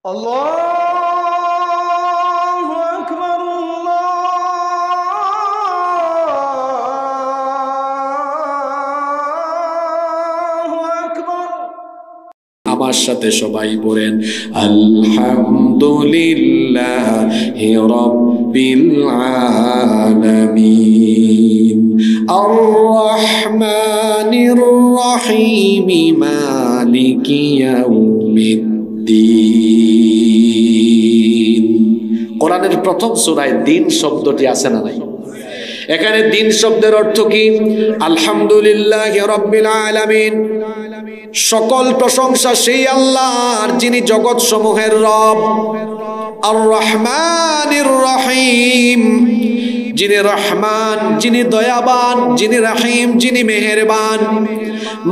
আল্লাহু আকবার, আল্লাহু আকবার। আমার সাথে সবাই বলেন আলহামদুলিল্লাহি রাব্বিল আলামিন আর রহমানির রহিম মালিকি ইয়াউমিদ্দিন। কোরআনের প্রথম সূরায় দিন শব্দটি আছে না নাই? এখানে দিন শব্দের অর্থ কি? আলহামদুলিল্লাহি রাব্বিল আলামিন, সকল প্রশংসা সেই আল্লাহর যিনি জগৎ সমূহের রব। আর রহমানির রহিম, যিনি রহমান, যিনি দয়াবান, যিনি রহিম, যিনি মেহেরবান।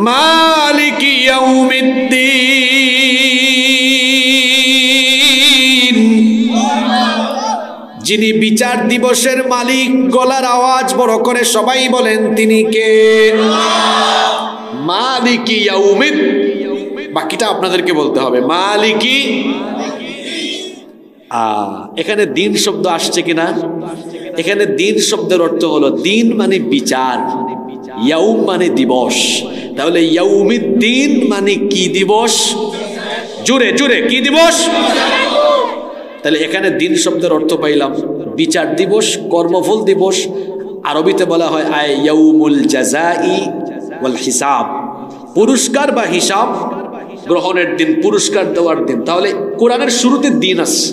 মালিকি ইয়াউমিদ্দিন, যিনি বিচার দিবসের মালিক। গলার আওয়াজ বড় করে সবাই বলেন তিনি কে? মালিকি ইয়াউমিদ। বাকিটা আপনাদেরকে বলতে হবে। মালিকি। এখানে দিন শব্দ আসছে কিনা? এখানে দিন শব্দের অর্থ হলো দিন মানে বিচার, ইয়াউম মানে দিবস। তাহলে ইয়াউমিদ্দিন মানে কি দিবস? জোরে জোরে কি দিবস? তাহলে এখানে দিন শব্দের অর্থ পাইলাম বিচার দিবস, কর্মফল দিবস। আরবিতে বলা হয় আয় ইয়াউমুল জাযাই ওয়াল হিসাব, পুরস্কার বা হিসাব গ্রহণের দিন, পুরস্কার দেওয়ার দিন। তাহলে কোরআনের শুরুতে দিন আছে,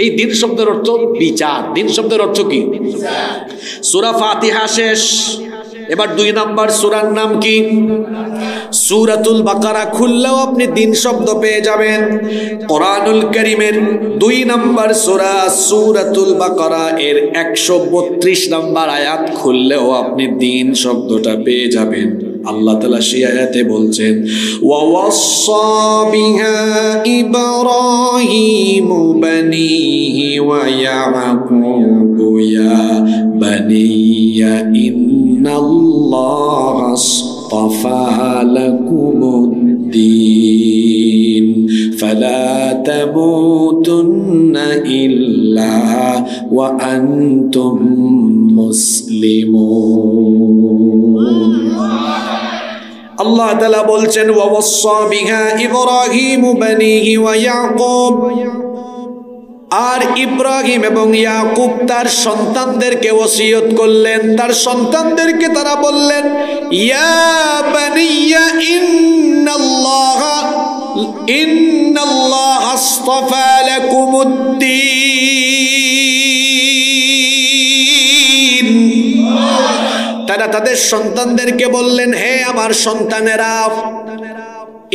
এই দিন শব্দের অর্থ বিচার। দিন শব্দের অর্থ কি? সূরা ফাতিহা শেষ, এবার 2 নাম্বার সূরার নাম কি? সূরাতুল বাকারা খুললেও আপনি দিন শব্দ পেয়ে যাবেন। কোরআনুল কারীমের 2 নাম্বার সূরা সূরাতুল বাকারা এর 132 নাম্বার আয়াত খুললেও আপনি দিন শব্দটা পেয়ে যাবেন। আল্লাহ তাআলা সেই আয়াতে বলছেন ওয়াওয়াসসা বিহা ইব্রাহিমু বানিহি ওয়া ইয়াকুবু ইয়া বানিয়া ইন্নাল্লাহা আসতাফা লাকুমুদ্দীন ফালা তামুতুন্না ইল্লা ওয়া আনতুম মুসলিমুন। আল্লাহ তাআলা বলছেন ওয়াওয়াসসা বিহা ইব্রাহিমু বানিহি ওয়া ইয়াকুব, আর ইব্রাহিম এবং ইয়াকুব তার সন্তানদেরকে ওসিয়ত করলেন। তার সন্তানদেরকে তারা বললেন ইয়া বানিয়া ইন্নাল্লাহা আসতাফা লাকুমুদ্দীন। তারা তাদের সন্তানদেরকে বললেন হে আমার সন্তানেরা,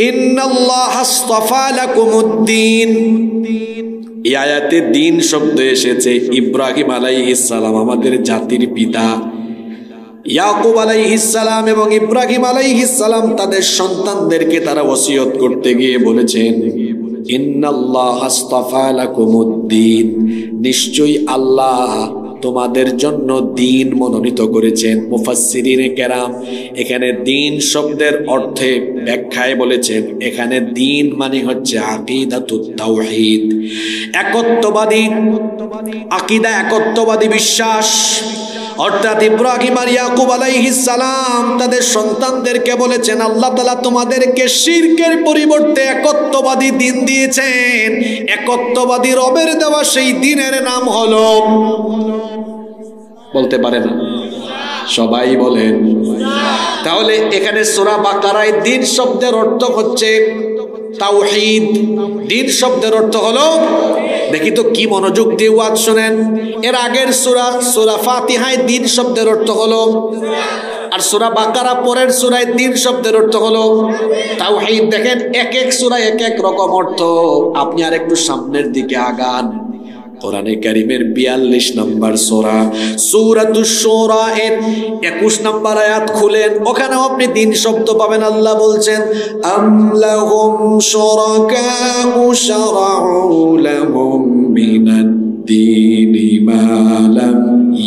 ইন্নাল্লাহা আসতাফা লাকুমুদ্দীন। এই আয়াতে দিন শব্দ এসেছে। ইব্রাহিম আলাইহিস সালাম আমাদের জাতির পিতা, ইয়াকুব আলাইহিস সালাম এবং ইব্রাহিম আলাইহিস সালাম তাদের সন্তানদেরকে তারা ওসিয়ত করতে গিয়ে বলেছেন ইন্নাল্লাহা আসতাফা লাকুমুদ্দীন, নিশ্চয়ই আল্লাহ তোমাদের জন্য দিন মনোনীত করেছেন। মুফাসসিরিনে কেরাম এখানে দিন শব্দের অর্থে ব্যাখ্যায় বলেছেন এখানে দিন মানে হচ্ছে আকীদাতুত তাওহীদ, একত্ববাদী আকীদা, একত্ববাদী বিশ্বাস। অর্থাৎ ইব্রাহিম আর ইয়াকুব আলাইহিস সালাম তাদের সন্তানদেরকে বলেছেন আল্লাহ তাআলা তোমাদেরকে শিরকের পরিবর্তে একত্ববাদী দিন দিয়েছেন। একত্ববাদী রবের দেওয়া সেই দিনের নাম হলো, বলতে পারে না সবাই বলেন। তাহলে এখানে সূরা বাকারায় দিন শব্দের অর্থ হচ্ছে তাওহীদ। দিন শব্দের অর্থ হলো, দেখি তো কি মনোযোগ দিয়ে ওয়াজ শুনেন। এর আগের সূরা ফাতিহায় দিন শব্দের অর্থ হলো, আর সূরা বাকারা পরের সূরায় দিন শব্দের অর্থ হলো তাওহীদ। দেখেন এক এক সূরায় এক এক রকম অর্থ। আপনি আর একটু সামনের দিকে আগান, কোরআনে কারীমের 42 নম্বর সূরা সূরাতুশ শুরা এর 21 নম্বর আয়াত খুলেন, ওখানেও আপনি দিন শব্দ পাবেন। আল্লাহ বলছেন আম লাহুম শুরাকাউ শারাউ লাহুম মিনাদ দীনি মা লাম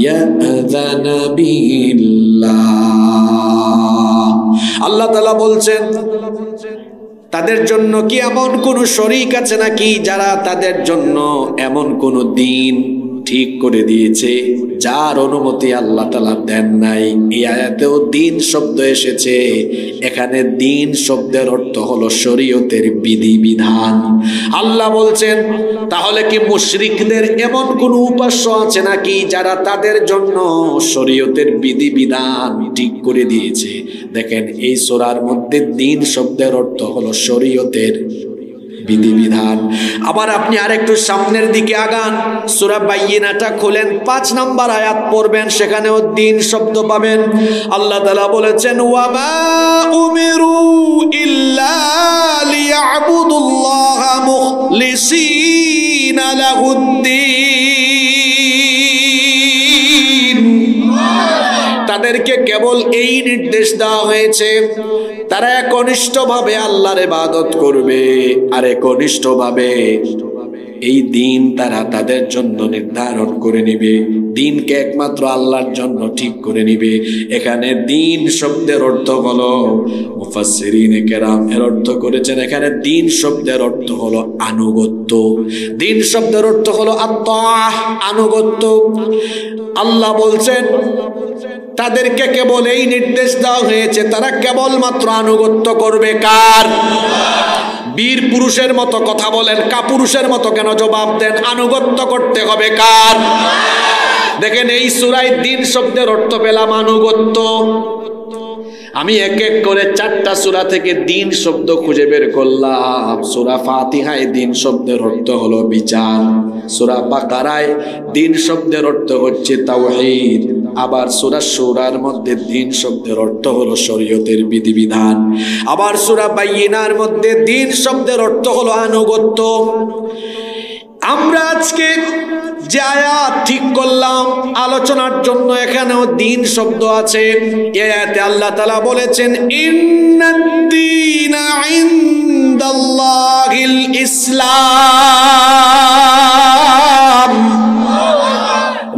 ইয়াযান বিহিল্লাহ। আল্লাহ তাআলা বলছেন তাদের জন্য কি এমন কোন শরীক আছে নাকি যারা তাদের জন্য এমন কোন দিন ঠিক করে দিয়েছে যার অনুমতি আল্লাহ তাআলা দেন নাই? এই আয়াতেও দিন শব্দ এসেছে। এখানে দিন শব্দের অর্থ হলো শরীয়তের বিধিবিধান। আল্লাহ বলছেন তাহলে কি মুশরিকদের এমন কোন উপাস্য আছে নাকি যারা তাদের জন্য শরীয়তের বিধিবিধান ঠিক করে দিয়েছে? দেখেন এই সূরার মধ্যে দিন শব্দের অর্থ হলো শরীয়তের বিধিবিধান। আবার আপনি আরেকটু সামনের দিকে আগান, সূরা বাইয়িনাটা খুলেন, 5 নম্বর আয়াত পড়বেন, সেখানেও দিন শব্দ পাবেন। আল্লাহ তাআলা বলেছেন ওয়া মা উমিরু ইল্লা লিয়াবুদুল্লাহা মুখলিসিনা লাহুদ্দিন। তাদেরকে কেবল এই নির্দেশ দেওয়া হয়েছে তারা একনিষ্ঠভাবে আল্লাহর ইবাদত করবে, আর একনিষ্ঠভাবে এই দিন তারা তাদের জন্য নির্ধারণ করে নিবে, দিনকে একমাত্র আল্লাহর জন্য ঠিক করে নিবে। এখানে দিন শব্দের অর্থ হলো, মুফাসসিরিনে কেরাম এর অর্থ করেছেন, এখানে দিন শব্দের অর্থ হলো আনুগত্য। দিন শব্দের অর্থ হলো আত্মাহ, আনুগত্য। আল্লাহ বলছেন তাদেরকে কেবল এই নির্দেশ দেওয়া হয়েছে তারা কেবলমাত্র আনুগত্য করবে কার? বীর পুরুষের মতো কথা বলেন, কাপুরুষের মতো কেন জবাব দেন? আনুগত্য করতে হবে কার? দেখেন এই সূরায় দিন শব্দের অর্থ পেলাম আনুগত্য। আমি এক এক করে 4টা সূরা থেকে দিন শব্দ খুঁজে বের করলাম। সূরা ফাতিহায় দিন শব্দের অর্থ হলো বিচার, সূরা বাকারায় দিন শব্দের অর্থ হচ্ছে তাওহীদ, আবার সূরা শুরার মধ্যে দিন শব্দের অর্থ হলো শরীয়তের বিধিবিধান, আবার সূরা বাইয়িনার মধ্যে দিন শব্দের অর্থ হলো আনুগত্য। আমরা আজকে যে আয়াত ঠিক করলাম আলোচনার জন্য, এখানেও দিন শব্দ আছে। এই আয়াতে আল্লাহ তাআলা বলেছেন ইন্নাদ-দীনা ইনদাল্লাহিল ইসলাম,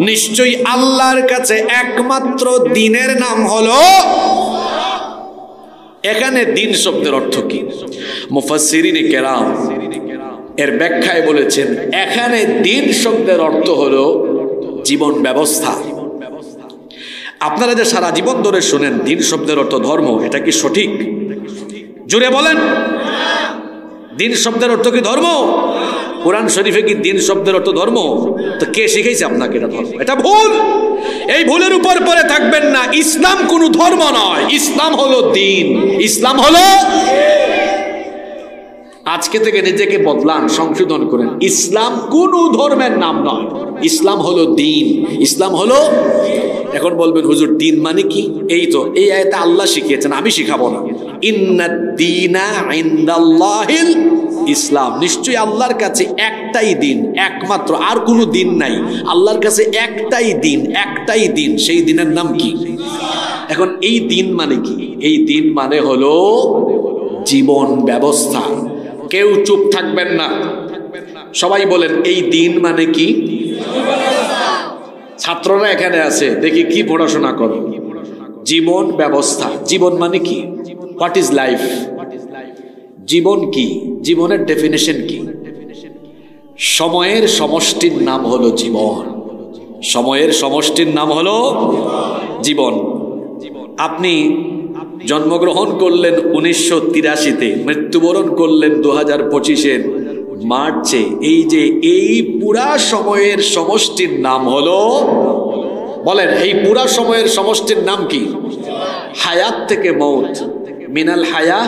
নিশ্চয়ই আল্লাহর কাছে একমাত্র দিনের নাম হলো। এখানে দিন শব্দের অর্থ কি? মুফাসসিরিনে কেরাম এর ব্যাখ্যায় বলেছেন এখানে দিন শব্দের অর্থ হলো জীবন ব্যবস্থা। আপনারা যে সারা জীবন ধরে শুনেন দিন শব্দের অর্থ ধর্ম, এটা কি সঠিক? জোরে বলেন। দিন শব্দের অর্থ কি ধর্ম? কোরআন শরীফে কি দিন শব্দের অর্থ ধর্ম? তো কে শিখাইছে আপনাকে এটা ধর্ম? এটা ভুল। এই ভুলের উপর পড়ে থাকবেন না। ইসলাম কোনো ধর্ম নয়, ইসলাম হলো দিন। ইসলাম হলো, আজকে থেকে নিজেকে বদলান, সংশোধন করেন। ইসলাম কোন ধর্মের নাম নয়, ইসলাম হলো দিন। ইসলাম হলো, এখন বলবেন হুজুর দিন মানে কি? এই তো এই আয়াতে আল্লাহ শিখিয়েছেন, আমি শিখাবো না। ইন্নাদ-দীনা ইনদাল্লাহিল ইসলাম, নিশ্চয়ই আল্লাহর কাছে একটাই দিন, একমাত্র, আর কোনো দিন নাই। আল্লাহর কাছে একটাই দিন, একটাই দিন, সেই দিনের নাম কি? এখন এই দিন মানে কি? এই দিন মানে হলো জীবন ব্যবস্থা। কেউ চুপ থাকবেন না, সবাই বলেন এই দিন মানে কি? ছাত্ররা এখানে আছে, দেখি কি পড়াশোনা করো। জীবন ব্যবস্থা। জীবন মানে কি? What is life? জীবন কি? জীবনের ডেফিনেশন কি? সময়ের সমষ্টির নাম হলো জীবন। সময়ের সমষ্টির নাম হলো জীবন। আপনি জন্মগ্রহণ করলেন 1983-তে, মৃত্যুবরণ করলেন 2025-এর মার্চে। এই যে এই পুরা সময়ের সমষ্টির নাম হলো, বলেন এই পুরা সময়ের সমষ্টির নাম কি? হায়াত থেকে মৌত, মিনাল হায়া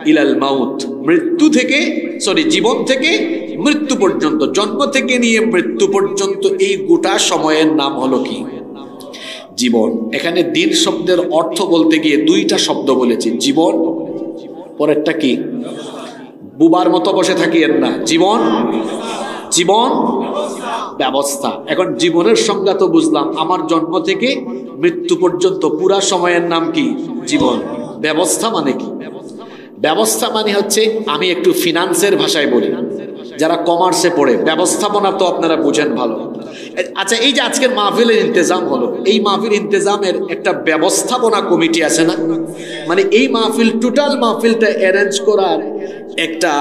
ইলাল মাউত, মৃত্যু থেকে, জীবন থেকে মৃত্যু পর্যন্ত, জন্ম থেকে নিয়ে মৃত্যু পর্যন্ত এই গোটা সময়ের নাম হলো কি? জীবন। এখানে দিন শব্দের অর্থ বলতে গিয়ে 2টা শব্দ বলেছি, জীবন, পরেরটা কি? বুবার মতো বসে থাকিয়েন না, জীবন, জীবন ব্যবস্থা। এখন জীবনের সংজ্ঞা তো বুঝলাম, আমার জন্ম থেকে মৃত্যু পর্যন্ত পুরা সময়ের নাম কি? জীবন। ব্যবস্থা মানে কি? ব্যবস্থা মানে হচ্ছে, আমি একটু ফিনান্সের ভাষায় বলি, যারা কমার্সে পড়ে, ব্যবস্থাপনা তো আপনারা বুঝেন ভালো। আচ্ছা, এই যে আজকের মাহফিলের ইন্তেজাম হলো, এই মাহফিল ইন্তেজামের একটা ব্যবস্থাপনা কমিটি আছে না? মানে এই মাহফিল, টোটাল মাহফিলটা অ্যারেঞ্জ করার একটা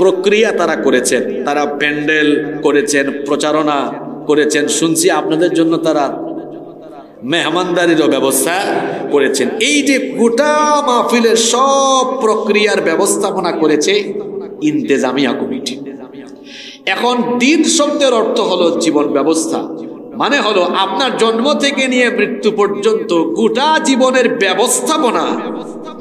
প্রক্রিয়া তারা করেছেন। তারা প্যান্ডেল করেছেন, প্রচারণা করেছেন, শুনছি আপনাদের জন্য তারা মেহমানদারিরও ব্যবস্থা করেছেন। এই যে গোটা মাহফিলের সব প্রক্রিয়ার ব্যবস্থাপনা করেছে ইন্তেজামিয়া কমিটি। এখন দিন শব্দের অর্থ হলো জীবন ব্যবস্থা, মানে হলো আপনার জন্ম থেকে নিয়ে মৃত্যু পর্যন্ত গোটা জীবনের ব্যবস্থাপনা,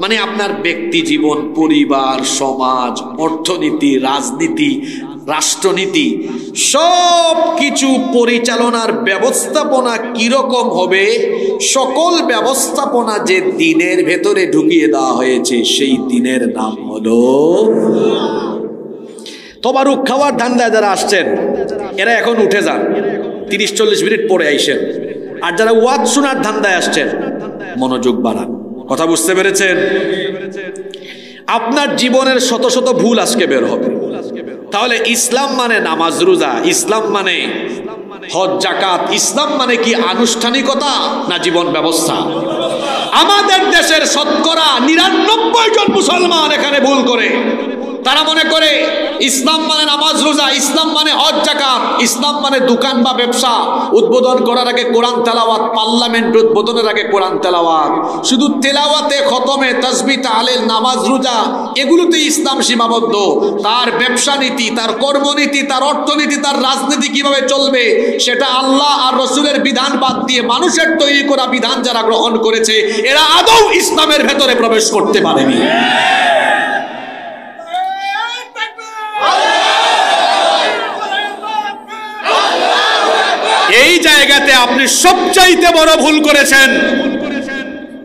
মানে আপনার ব্যক্তি জীবন, পরিবার, সমাজ, অর্থনীতি, রাজনীতি, রাষ্ট্রনীতি, সব কিছু পরিচালনার ব্যবস্থাপনা কিরকম হবে, সকল ব্যবস্থাপনা যে দিনের ভেতরে ঢুকিয়ে দেওয়া হয়েছে, সেই দিনের নাম হলো তবারুক খাওয়ার ধান্দায় যারা আসছেন এরা এখন উঠে যান, 30-40 মিনিট পরে আইসেন। আর যারা ওয়াজ শোনার ধান্দায় আসছেন মনোযোগ বাড়ান। কথা বুঝতে পেরেছেন? আপনার জীবনের শত শত ভুল আজকে বের হবে। তাহলে ইসলাম মানে নামাজ রোজা, ইসলাম মানে হজ যাকাত, ইসলাম মানে কি আনুষ্ঠানিকতা না জীবন ব্যবস্থা? আমাদের দেশের শতকরা 99 জন মুসলমান এখানে ভুল করে। তারা মনে করে ইসলাম মানে নামাজ রোজা, ইসলাম মানে হজ যাকাত, ইসলাম মানে দোকান বা ব্যবসা, উদ্বোধন করার আগে কোরআন তেলাওয়াত, পার্লামেন্ট উদ্বোধনের আগে কোরআন তেলাওয়াত, শুধু তেলাওয়াতে, খতমে, তাসবিহ, তাহলিল, নামাজ রোজা এগুলোতে ইসলাম সীমাবদ্ধ। তার ব্যবসা নীতি, তার কর্মনীতি, তার অর্থনীতি, তার রাজনীতি কিভাবে চলবে সেটা আল্লাহ আর রসুলের বিধান বাদ দিয়ে মানুষের তৈরি করা বিধান যারা গ্রহণ করেছে এরা আদৌ ইসলামের ভেতরে প্রবেশ করতে পারেনি। এই জায়গাতে আপনি সবচাইতে বড় ভুল করেছেন।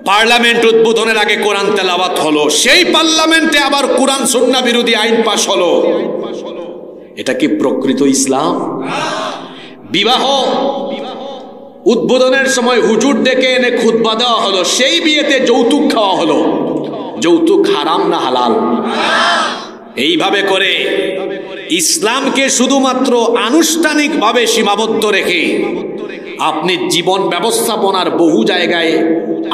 পার্লামেন্ট উদ্বোধনের আগে কোরআন তেলাওয়াত হলো, সেই পার্লামেন্টে আবার কোরআন সুন্নাহ বিরোধী আইন পাশ হলো। এটা কি প্রকৃত ইসলাম? বিবাহ উদ্বোধনের সময় হুজুর ডেকে এনে খুতবা দেওয়া হলো, সেই বিয়েতে যৌতুক খাওয়া হলো। যৌতুক হারাম না হালাল? এইভাবে করে ইসলামকে শুধুমাত্র আনুষ্ঠানিকভাবে সীমাবদ্ধ রেখে আপনি জীবন ব্যবস্থাপনার বহু জায়গায়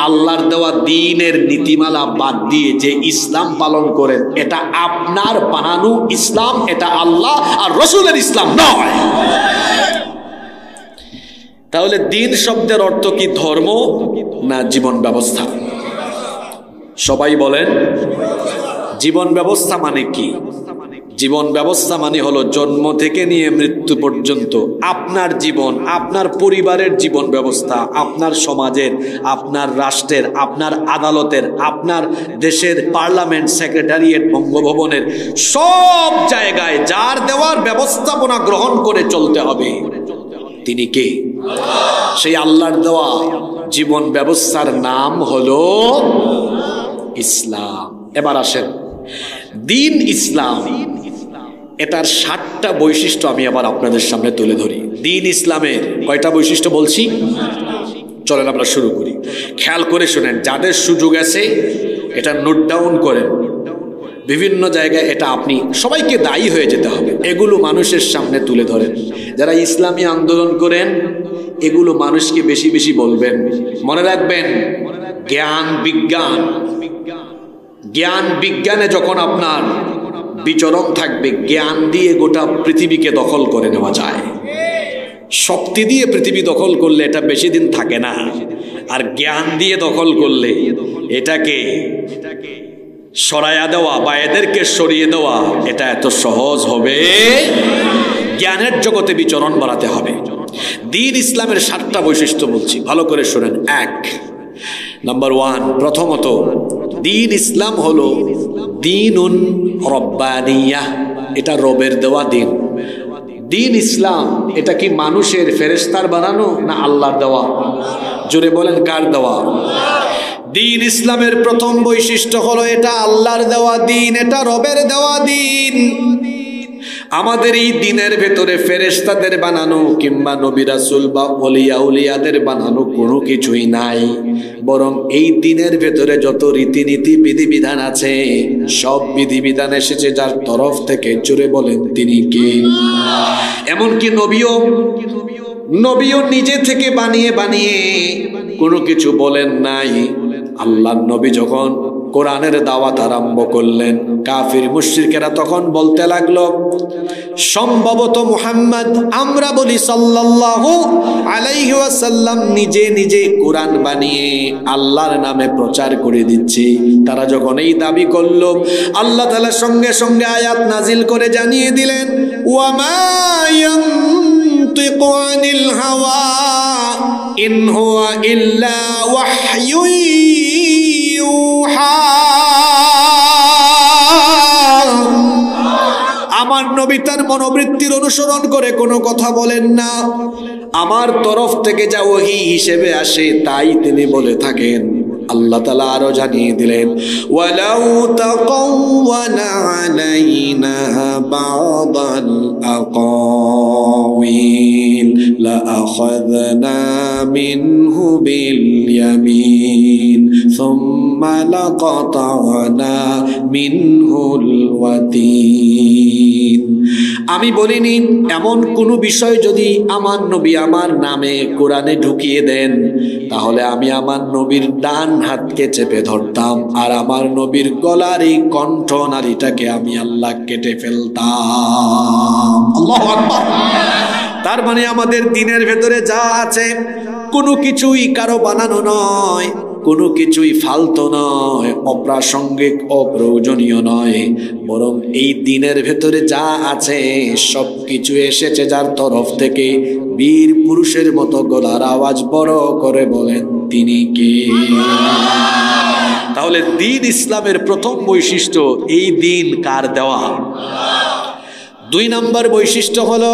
আল্লাহর দেওয়া দ্বীনের নীতিমালা বাদ দিয়ে যে ইসলাম পালন করেন, এটা আপনার বানানো ইসলাম, এটা আল্লাহ আর রসুলের ইসলাম নয়। তাহলে দ্বীন শব্দের অর্থ কি ধর্ম না জীবন ব্যবস্থা? সবাই বলেন জীবন ব্যবস্থা মানে কি? জীবন ব্যবস্থা মানে হলো জন্ম থেকে নিয়ে মৃত্যু পর্যন্ত আপনার জীবন, আপনার পরিবারের জীবন ব্যবস্থা, আপনার সমাজের, আপনার রাষ্ট্রের, আপনার আদালতের, আপনার দেশের পার্লামেন্ট, সেক্রেটারিয়েট, বঙ্গভবনের সব জায়গায় যার দেওয়ার ব্যবস্থাপনা গ্রহণ করে চলতে হবে। তিনি কে? সেই আল্লাহর দেওয়া জীবন ব্যবস্থার নাম হলো ইসলাম। এবার আসেন, দ্বীন ইসলাম, এটার 7টা বৈশিষ্ট্য আমি আবার আপনাদের সামনে তুলে ধরি। দ্বীন ইসলামের কয়টা বৈশিষ্ট্য বলছি? চলেন আমরা শুরু করি। খেয়াল করে শুনেন, যাদের সুযোগ আছে এটা নোট ডাউন করেন। বিভিন্ন জায়গায় এটা আপনি সবাইকে দায়ী হয়ে যেতে হবে, এগুলো মানুষের সামনে তুলে ধরেন। যারা ইসলামী আন্দোলন করেন এগুলো মানুষকে বেশি বেশি বলবেন। মনে রাখবেন, জ্ঞান বিজ্ঞান, জ্ঞান বিজ্ঞানে যখন আপনার বিচরণ থাকবে, জ্ঞান দিয়ে গোটা পৃথিবীকে দখল করে নেওয়া যায়। শক্তি দিয়ে পৃথিবী দখল করলে এটা বেশি দিন থাকে না, আর জ্ঞান দিয়ে দখল করলে এটাকে সরাইয়া দেওয়া বা এদেরকে সরিয়ে দেওয়া এটা এত সহজ হবে। জ্ঞানের জগতে বিচরণ বাড়াতে হবে। দ্বীন ইসলামের 7টা বৈশিষ্ট্য বলছি, ভালো করে শুনেন। 1 নাম্বার 1, প্রথমত দ্বীন ইসলাম হলো দ্বীনুন রব্বানিয়াহ, এটা রবের দেওয়া দ্বীন। দ্বীন ইসলাম এটা কি মানুষের ফেরেশতার বানানো না আল্লাহর দেওয়া? জোরে বলেন, কার দেওয়া? দ্বীন ইসলামের প্রথম বৈশিষ্ট্য হলো এটা আল্লাহর দেওয়া দ্বীন, এটা রবের দেওয়া দ্বীন। আমাদের এই দিনের ভেতরে ফেরেশতাদের বানানো কিংবা নবী রাসূল বা ওলিয়া উলিয়াদের বানানো কোনো কিছুই নাই, বরং এই দিনের ভেতরে যত রীতিনীতি বিধিবিধান আছে সব বিধিবিধান এসেছে যার তরফ থেকে। জোরে বলেন তিনি কে? এমনকি নবীও নিজে থেকে বানিয়ে বানিয়ে কোনো কিছু বলেন নাই। আল্লাহর নবী যখন কোরআনের দাওয়াত আরম্ভ করলেন, কাফির মুশরিকেরা তখন বলতে লাগলো, সম্ভবত মুহাম্মদ, আমরা বলি সাল্লাল্লাহু আলাইহি ওয়াসাল্লাম নিজে নিজে কোরআন বানিয়ে আল্লাহর নামে প্রচার করে দিচ্ছে। তারা যখন এই দাবি করলো, আল্লাহ তাআলা সঙ্গে সঙ্গে আয়াত নাজিল করে জানিয়ে দিলেন, ওয়ামা ইয়ানতিকু আনিল হাওয়া ইন হুয়া ইল্লা ওয়াহয়ুন ইউহা। আমার নবী তার মনোবৃত্তির অনুসরণ করে কোনো কথা বলেন না, আমার তরফ থেকে যা ওহী হিসেবে আসে তাই তিনি বলে থাকেন। আল্লাহ তাআলা আরো জানিয়ে দিলেন, ওয়ালাউ তাকাওয়ালা আলাইনা বা'দাল আকাওয়িল লাআখাযনা মিনহু বিল ইয়ামিন সুম্মা লাকাতা'না মিনহুল ওয়াতিন। আমি বলিনি এমন কোন বিষয় যদি আমার নবী আমার নামে কোরআনে ঢুকিয়ে দেন তাহলে আমি আমার নবীর ডান হাতকে চেপে ধরতাম আর আমার নবীর গলার এই কণ্ঠ নালীটাকে আমি আল্লাহ কেটে ফেলতাম। আল্লাহু আকবার। তার মানে আমাদের দিনের ভেতরে যা আছে কোনো কিছুই কারো বানানো নয়, কোনো কিছুই ফালতু নয়, অপ্রাসঙ্গিক, অপ্রয়োজনীয় নয়, বরং এই দিনের ভেতরে যা আছে সব কিছু এসেছে যার তরফ থেকে। বীর পুরুষের মতো গলার আওয়াজ বড় করে বলেন তিনি কে? তাহলে দিন ইসলামের প্রথম বৈশিষ্ট্য, এই দিন কার দেওয়া? 2 নম্বর বৈশিষ্ট্য হলো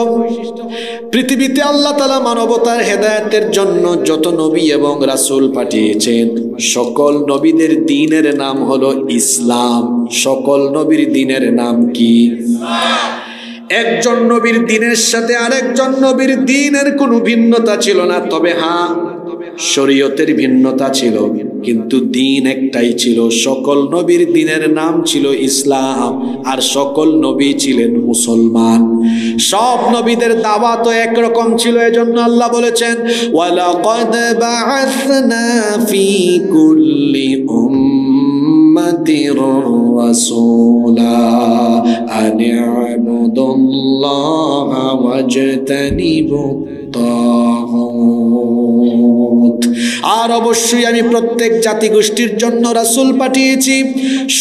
পৃথিবীতে আল্লাহ তাআলা মানবতার হেদায়েতের জন্য যত নবী এবং রাসূল পাঠিয়েছেন সকল নবীদের দ্বীনের নাম হলো ইসলাম। সকল নবীর দ্বীনের নাম কি? একজন নবীর দ্বীনের সাথে আরেকজন নবীর দ্বীনের কোনো ভিন্নতা ছিল না, তবে হ্যাঁ শরীয়তের ভিন্নতা ছিল, কিন্তু দ্বীন একটাই ছিল। সকল নবীর দ্বীনের নাম ছিল ইসলাম আর সকল নবী ছিলেন মুসলমান। সব নবীদের দাওয়াত একরকম ছিল, এজন্য আল্লাহ বলেছেন, ওয়ালাকাদ বা'আসনা ফি কুল্লি উম্মাতির রাসূলা আন ই'বুদুল্লাহা ওয়াজতানিবুত তাগুত। আর অবশ্যই আমি প্রত্যেক জাতিগোষ্ঠীর জন্য রাসূল পাঠিয়েছি,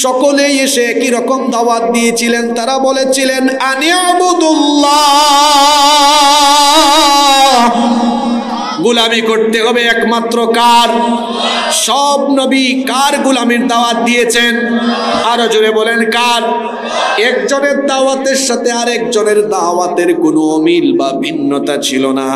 সকলেই এসে একই রকম দাওয়াত দিয়েছিলেন। তারা বলেছিলেন আনিয়াবুদুল্লাহ, গোলামি করতে হবে একমাত্র কার? সব নবী কার গোলামির দাওয়াত দিয়েছেন? আরো জোরে বলেন কার? একজনের দাওয়াতের সাথে আরেকজনের দাওয়াতের কোনো অমিল বা ভিন্নতা ছিল না,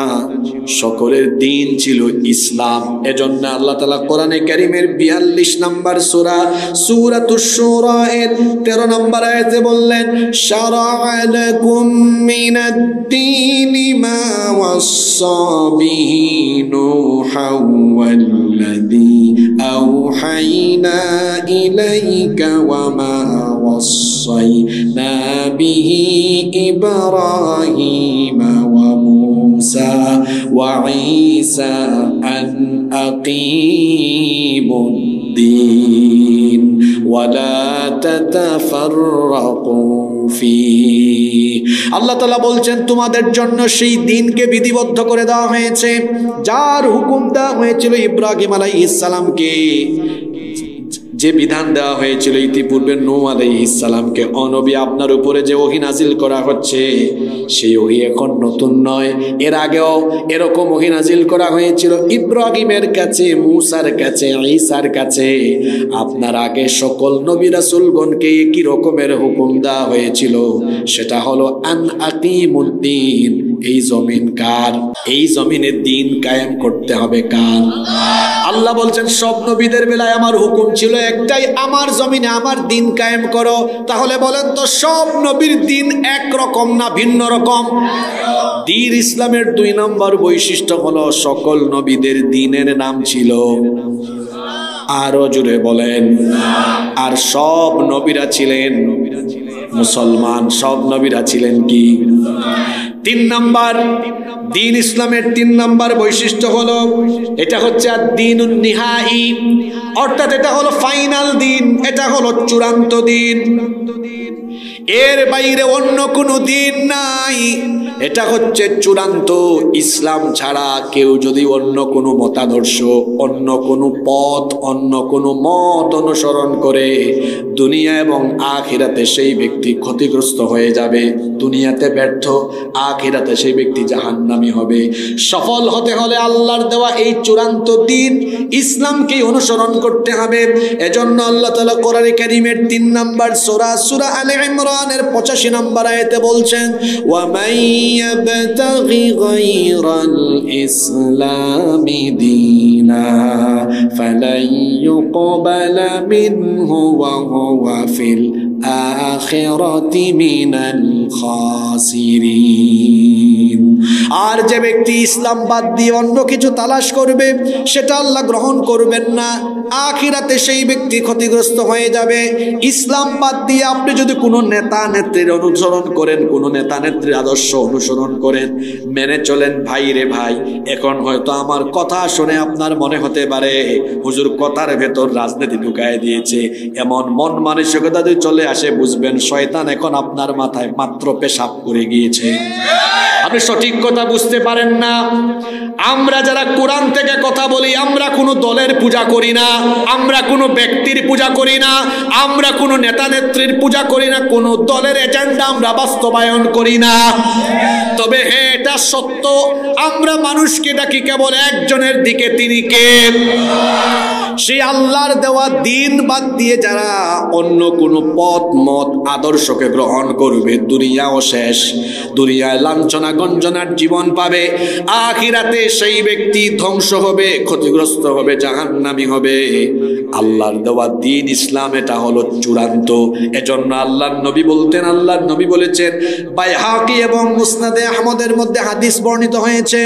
সকলের দ্বীন ছিল ইসলাম। এজন্য আল্লাহ তাআলা কোরআনে কারীমের 42 নম্বর সূরা সূরাতুশ শুরা এর 13 নম্বর আয়াতে বললেন, শারা'a লাকুম মিনাদ-দীনি মা ওয়াসসা বিহি নূহান ওয়াল্লাযী আওহাইনা ইলাইকা ওয়া মা ওয়াসাইনা বিহি ইব্রাহিমা ওয়া মুসা ওয়া ঈসা আন আকিমুদ-দীন ওয়া লা তাতাফাররাকু ফীহি। আল্লাহ তাআলা বলছেন তোমাদের জন্য সেই দিনকে বিধিবদ্ধ করে দেওয়া হয়েছে যার হুকুম দেওয়া হয়েছিল ইব্রাহিম আলাইহিস সালামকে, যে বিধান দেওয়া হয়েছিল ইতিপূর্বে নূহ আলাইহিস সালামকে। অনবী আপনার উপরে যে ওহী নাজিল করা হচ্ছে সেই ওহী এখন নতুন নয়, এর আগেও এরকম ওহী নাজিল করা হয়েছিল ইব্রাহিমের কাছে, মূসার কাছে, ঈসার কাছে। আপনার আগে সকল নবী রাসূলগণকে একই রকমের হুকুম দেওয়া হয়েছিল, সেটা হলো আন আকিমুদ্দিন। এই জমিন কার? এই জমিনে দ্বীন কায়েম করতে হবে কার? আল্লাহ বলছেন সব নবীদের বেলায় আমার হুকুম ছিল একটাই, আমার জমিনে আমার দিন কায়েম করো। তাহলে বলেন তো সব নবীর দিন এক রকম না ভিন্ন রকম? দ্বীন ইসলামের 2 নম্বর বৈশিষ্ট্য হলো সকল নবীদের দ্বীনের নাম ছিল, আরো জুড়ে বলেন, আর সব নবীরা ছিলেন মুসলমান, সব নবীরা ছিলেন কি? 3 নম্বর দ্বীন ইসলামের 3 নম্বর বৈশিষ্ট্য হলো এটা হচ্ছে আদ-দ্বীনুন নিহাই, অর্থাৎ এটা হলো ফাইনাল দিন, এটা হলো চূড়ান্ত দিন, এর বাইরে অন্য কোনো দিন নাই, এটা হচ্ছে চূড়ান্ত। ইসলাম ছাড়া কেউ যদি অন্য কোনো মতাদর্শ, অন্য কোনো পথ, অন্য কোনো মত অনুসরণ করে, দুনিয়া এবং আখিরাতে সেই ব্যক্তি ক্ষতিগ্রস্ত হয়ে যাবে। দুনিয়াতে ব্যর্থ, আখিরাতে সেই ব্যক্তি জাহান্নামী হবে। সফল হতে হলে আল্লাহর দেওয়া এই চূড়ান্ত দিন ইসলামকেই অনুসরণ করতে হবে। এজন্য আল্লাহ তাআলা কোরআনে কারীমের 3 নম্বর সূরা আলে ইমরানের 85 নম্বর আয়াতে বলছেন, ওয়া মান ইয়াবতাগি গায়রাল ইসলামি দীনা ফালান ইউকবালা মিনহু ওয়া হুয়া ফিল আখিরাতি মিনাল খাসিরিন। আর যে ব্যক্তি ইসলাম বাদ দিয়ে অন্য কিছু তালাশ করবে সেটা আল্লাহ গ্রহণ করবেন না, আখিরাতে সেই ব্যক্তি ক্ষতিগ্রস্ত হয়ে যাবে। ইসলাম বাদ দিয়ে আপনি যদি কোনো নেতা নেত্রীর অনুসরণ করেন, কোনো নেতা নেত্রীর আদর্শ অনুসরণ করেন, মেনে চলেন, ভাই রে ভাই, এখন হয়তো আমার কথা শুনে আপনার মনে হতে পারে হুজুর কথার ভেতর রাজনীতি ঢুকায় দিয়েছে, এমন মন মানসিকতা যদি চলে আসে, বুঝবেন শয়তান এখন আপনার মাথায় মাত্র পেশাব করে গিয়েছে। আপনি সঠিক কথা বুঝতে পারেন না। আমরা যারা কোরআন থেকে কথা বলি, আমরা কোনো দলের পূজা করি না, আমরা কোনো ব্যক্তির পূজা করি না, আমরা কোনো নেতা নেত্রীর পূজা করি না, কোনো দলের এজেন্ডা আমরা বাস্তবায়ন করি না। তবে হ্যাঁ, এটা সত্য, আমরা মানুষকে ডাকি কেবল একজনের দিকে, তিনি কে? সেই আল্লাহর দেওয়া দিন বাদ দিয়ে যারা অন্য কোনো পথ মত আদর্শকে গ্রহণ করবে, দুনিয়াও শেষ, দুনিয়ায় লাঞ্ছনা গঞ্জনার জীবন পাবে, আখিরাতে সেই ব্যক্তি ধ্বংস হবে, ক্ষতিগ্রস্ত হবে, জাহান্নামী হবে। আল্লাহর দেওয়া দিন ইসলাম এটা হলো চূড়ান্ত। এজন্য আল্লাহর নবী বলতেন, আল্লাহর নবী বলেছেন, বাইহাকি এবং মুসনাদে আহমদের মধ্যে হাদিস বর্ণিত হয়েছে,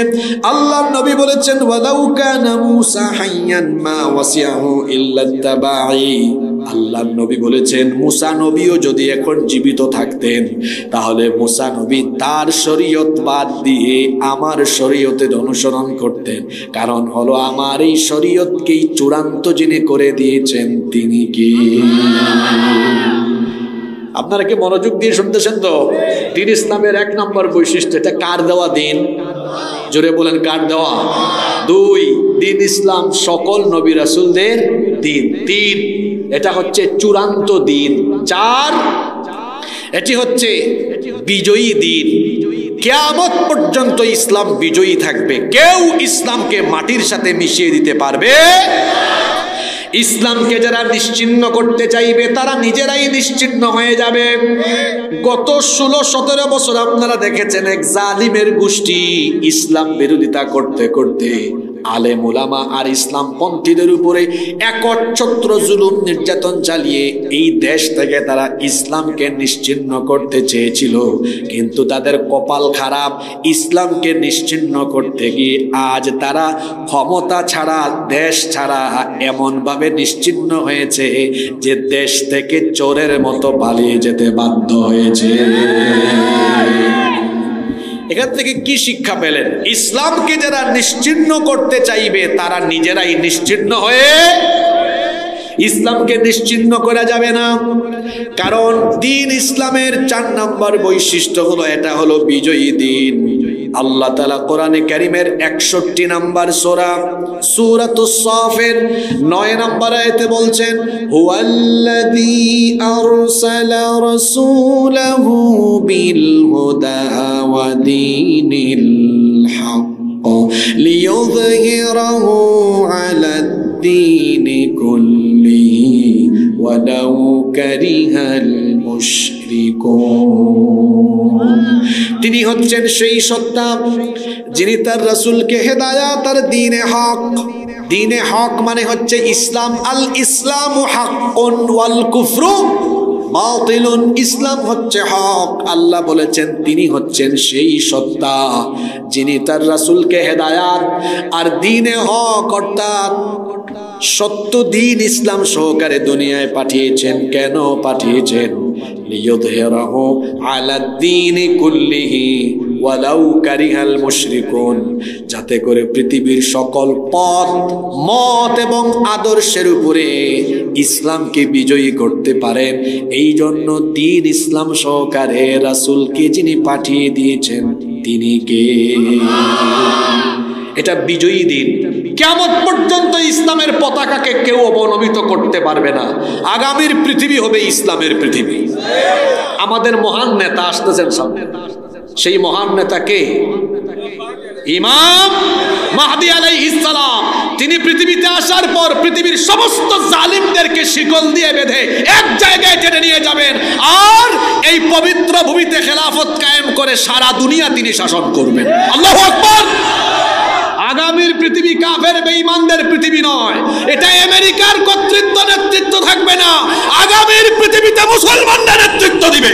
আল্লাহর নবী বলেছেন, ওয়ালাউ কানা মূসা হাইয়ান মা ওয়াসিয়াহু ইল্লা তাবাই। আল্লাহর নবী বলেছেন, মুসা নবীও যদি এখন জীবিত থাকতেন, তাহলে মুসা নবী তার শরীয়ত বাদ দিয়ে আমার শরীয়তের অনুসরণ করতেন। কারণ হলো আমার এই শরীয়তকেই চূড়ান্ত যিনি করে দিয়েছেন তিনি কি? আপনারা কি মনোযোগ দিয়ে শুনতেছেন তো? দ্বীন ইসলামের 1 নম্বর বৈশিষ্ট্য, এটা কার দেওয়া দিন? জোরে বলেন, কার দেওয়া? 2, দ্বীন ইসলাম সকল নবী রাসূলদের দিন। 3, এটা হচ্ছে চূড়ান্ত দিন। 4, এটি হচ্ছে বিজয়ী দিন। কিয়ামত পর্যন্ত ইসলাম বিজয়ী থাকবে, কেউ ইসলামকে মাটির সাথে মিশিয়ে দিতে পারবে। ইসলামকে যারা নিশ্চিহ্ন করতে চাইবে তারা নিজেরাই নিশ্চিহ্ন হয়ে যাবে। গত 16-17 বছর আপনারা দেখেছেন এক জালিমের গোষ্ঠী ইসলাম বিরোধিতা করতে করতে আলেম ওলামা আর ইসলাম পন্থীদের উপরে একচ্ছত্র জুলুম নির্যাতন চালিয়ে এই দেশ থেকে তারা ইসলামকে নিশ্চিহ্ন করতে চেয়েছিল, কিন্তু তাদের কপাল খারাপ। ইসলামকে নিশ্চিহ্ন করতে গিয়ে আজ তারা ক্ষমতা ছাড়া, দেশ ছাড়া এমন ভাবে নিশ্চিহ্ন হয়েছে যে দেশ থেকে চোরের মতো পালিয়ে যেতে বাধ্য হয়েছে। এখান থেকে কি শিক্ষা পেলেন? ইসলামকে যারা নিশ্চিহ্ন করতে চাইবে তারা নিজেরাই নিশ্চিহ্ন হয়ে, ইসলামকে নিশ্চিহ্ন করা যাবে না। কারণ দ্বীন ইসলামের 4 নম্বর বৈশিষ্ট্য হলো এটা হলো বিজয়ী দিন। আল্লাহ তাআলা কোরআনে কারীমের 61 নম্বর সূরাতুস সাফের 9 নম্বর আয়াতে বলছেন, হুয়াল্লাযী আরসালা রাসূলাহু বিল হুদা ওয়া দীনিল হক লিইয়ুযহিরাহু আলাদ দীনি কুল্লিহি ওয়ালাউ কারিহাল মুশরিকুন। তিনি হচ্ছেন সেই সত্তা যিনি তার রাসূলকে হেদায়াত আর দ্বীনে হক দ্বীনে হক মানে হচ্ছে ইসলাম। আল ইসলামু হাক্কুন ওয়াল কুফরু বাতিলুন। ইসলাম হচ্ছে হক। আল্লাহ বলেছেন তিনি হচ্ছেন সেই সত্তা যিনি তার রাসূলকে হেদায়াত আর দ্বীনে হক অর্থাৎ সত্য দ্বীন ইসলাম সহকারে দুনিয়ায় পাঠিয়েছেন। কেন পাঠিয়েছেন? লিয়ুযহিরাহু আলাদ দ্বীনি কুল্লিহি ওয়ালাউ কারিহাল মুশরিকুন, যাতে করে পৃথিবীর সকল পথ মত এবং আদর্শের উপরে ইসলামকে বিজয়ী করতে পারেন। এই জন্য দ্বীন ইসলাম সহকারে রাসূলকে যিনি পাঠিয়ে দিয়েছেন তিনি কে? এটা বিজয়ী দিন। কিয়ামত পর্যন্ত ইসলামের পতাকাকে কেউ অবনমিত করতে পারবে না। আগামীর পৃথিবী হবে ইসলামের পৃথিবী। আমাদের মহান নেতা আসতেছেন সামনে। সেই মহান নেতাকে ইমাম মাহদী আলাইহিস সালাম। তিনি পৃথিবীতে আসার পর পৃথিবীর সমস্ত জালিমদেরকে শিকল দিয়ে বেঁধে এক জায়গায় টেনে নিয়ে যাবেন আর এই পবিত্র ভূমিতে খেলাফত কায়েম করে সারা দুনিয়া তিনি শাসন করবেন। আল্লাহু আকবার। আগামীর পৃথিবী কাফের বেঈমানদের পৃথিবী নয়। এটা আমেরিকার কর্তৃত্ব নেতৃত্ব থাকবে না। আগামীর পৃথিবীতে মুসলমানদের নেতৃত্ব দিবে।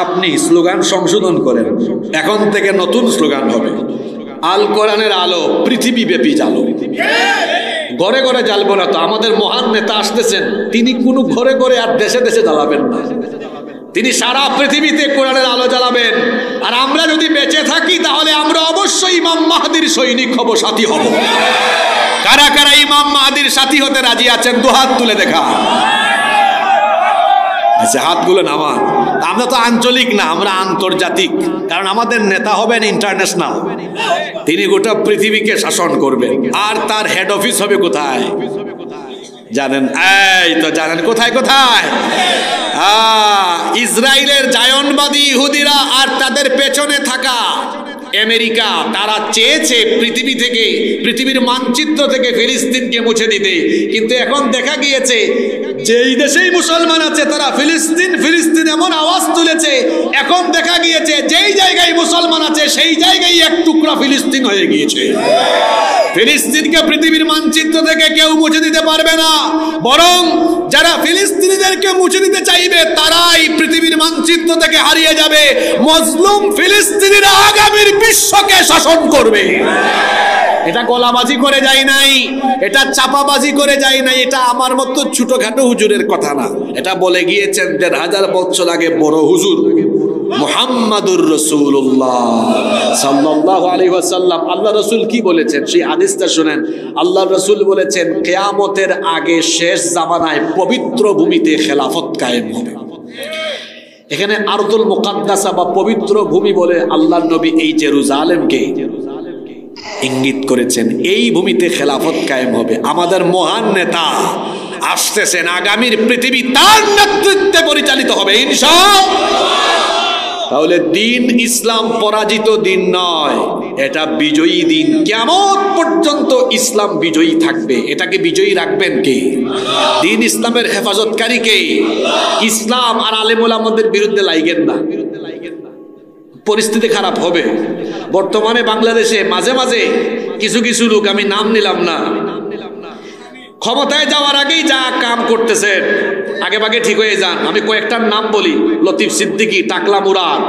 আপনি স্লোগান সংশোধন করেন, এখন থেকে নতুন স্লোগান হবে আল কোরআনের আলো পৃথিবী ব্যাপী জ্বালো। ঘরে ঘরে জ্বালবো না তো। আমাদের মহান নেতা আসতেছেন, তিনি কোনো ঘরে ঘরে আর দেশে দেশে জ্বালাবেন না। তিনি সারা পৃথিবীতে কোরআনের আলো জ্বালাবেন। আর আমরা যদি বেঁচে থাকি তাহলে আমরা অবশ্যই ইমাম মাহদীর সৈনিক হব, সাথী হব। কারা কারা ইমাম মাহদীর সাথী হতে রাজি আছেন? দুহাত তুলে দেখা। আচ্ছা, হাতগুলো নামান। আমরা তো আঞ্চলিক না, আমরা আন্তর্জাতিক। কারণ আমাদের নেতা হবেন ইন্টারন্যাশনাল। তিনি গোটা পৃথিবীকে শাসন করবেন। আর তার হেড অফিস হবে কোথায় জানেন? এই তো জানেন কোথায় কোথায়? ইসরায়েলের জায়নবাদী ইহুদিরা আর তাদের পেছনে থাকা আমেরিকা, তারা চেয়েছে পৃথিবী থেকে, পৃথিবীর মানচিত্র থেকে ফিলিস্তিনকে মুছে দিতে। কিন্তু এখন দেখা গিয়েছে যেই দেশেই মুসলমান আছে তারা ফিলিস্তিন ফিলিস্তিন এমন আওয়াজ তুলেছে। এখন দেখা গিয়েছে যেই জায়গায় মুসলমান আছে সেই জায়গায় এক টুকরা ফিলিস্তিন হয়ে গিয়েছে। ফিলিস্তিনকে পৃথিবীর মানচিত্র থেকে কেউ মুছে দিতে পারবে না, বরং যারা ফিলিস্তিনিদেরকে মুছে দিতে চাইবে তারাই পৃথিবীর মানচিত্র থেকে হারিয়ে যাবে। মজলুম ফিলিস্তিনিরা আগামীর বিশ্বকে শাসন করবে। এটা গলাবাজি করে যায় নাই, এটা চাপাবাজি করে যায় নাই। এটা আমার মতো ছোটখাটো হুজুরের কথা না। এটা বলে গিয়েছেন ১৫০০ বছর আগে বড় হুজুর মুহাম্মাদুর রাসূলুল্লাহ সাল্লাল্লাহু আলাইহি ওয়াসাল্লাম। আল্লাহ রাসূল কি বলেছেন সেই হাদিসটা শুনেন। আল্লাহ রাসূল বলেছেন কিয়ামতের আগে শেষ জামানায় পবিত্র ভূমিতে খেলাফত কায়েম হবে। এখানে আরদুল মুকাদ্দাসা বা পবিত্র ভূমি বলে আল্লাহর নবী এই জেরুজালেমকে ইঙ্গিত করেছেন। এই ভূমিতে খেলাফত কায়েম হবে। আমাদের মহান নেতা আসতেছেন, আগামীর পৃথিবী তার নেতৃত্বে পরিচালিত হবে ইনশাআল্লাহ। তাহলে দিন ইসলাম পরাজিত দিন নয়, এটা বিজয়ী দিন। কিয়ামত পর্যন্ত ইসলাম বিজয়ী থাকবে। এটাকে বিজয়ী রাখবেন কে? দিন ইসলামের হেফাজতকারী কে? ইসলাম আর আলেম ওলামাদের বিরুদ্ধে লাইগেন না, পরিস্থিতি খারাপ হবে। বর্তমানে বাংলাদেশে মাঝে মাঝে কিছু কিছু লোক, আমি নাম নিলাম না, ক্ষমতায় যাওয়ার আগেই যা কাম করতেছেন আগে ভাগে ঠিক হয়ে যান। আমি কয়েকটার নাম বলি, লতিফ সিদ্দিকী, টাকলা মুরাদ,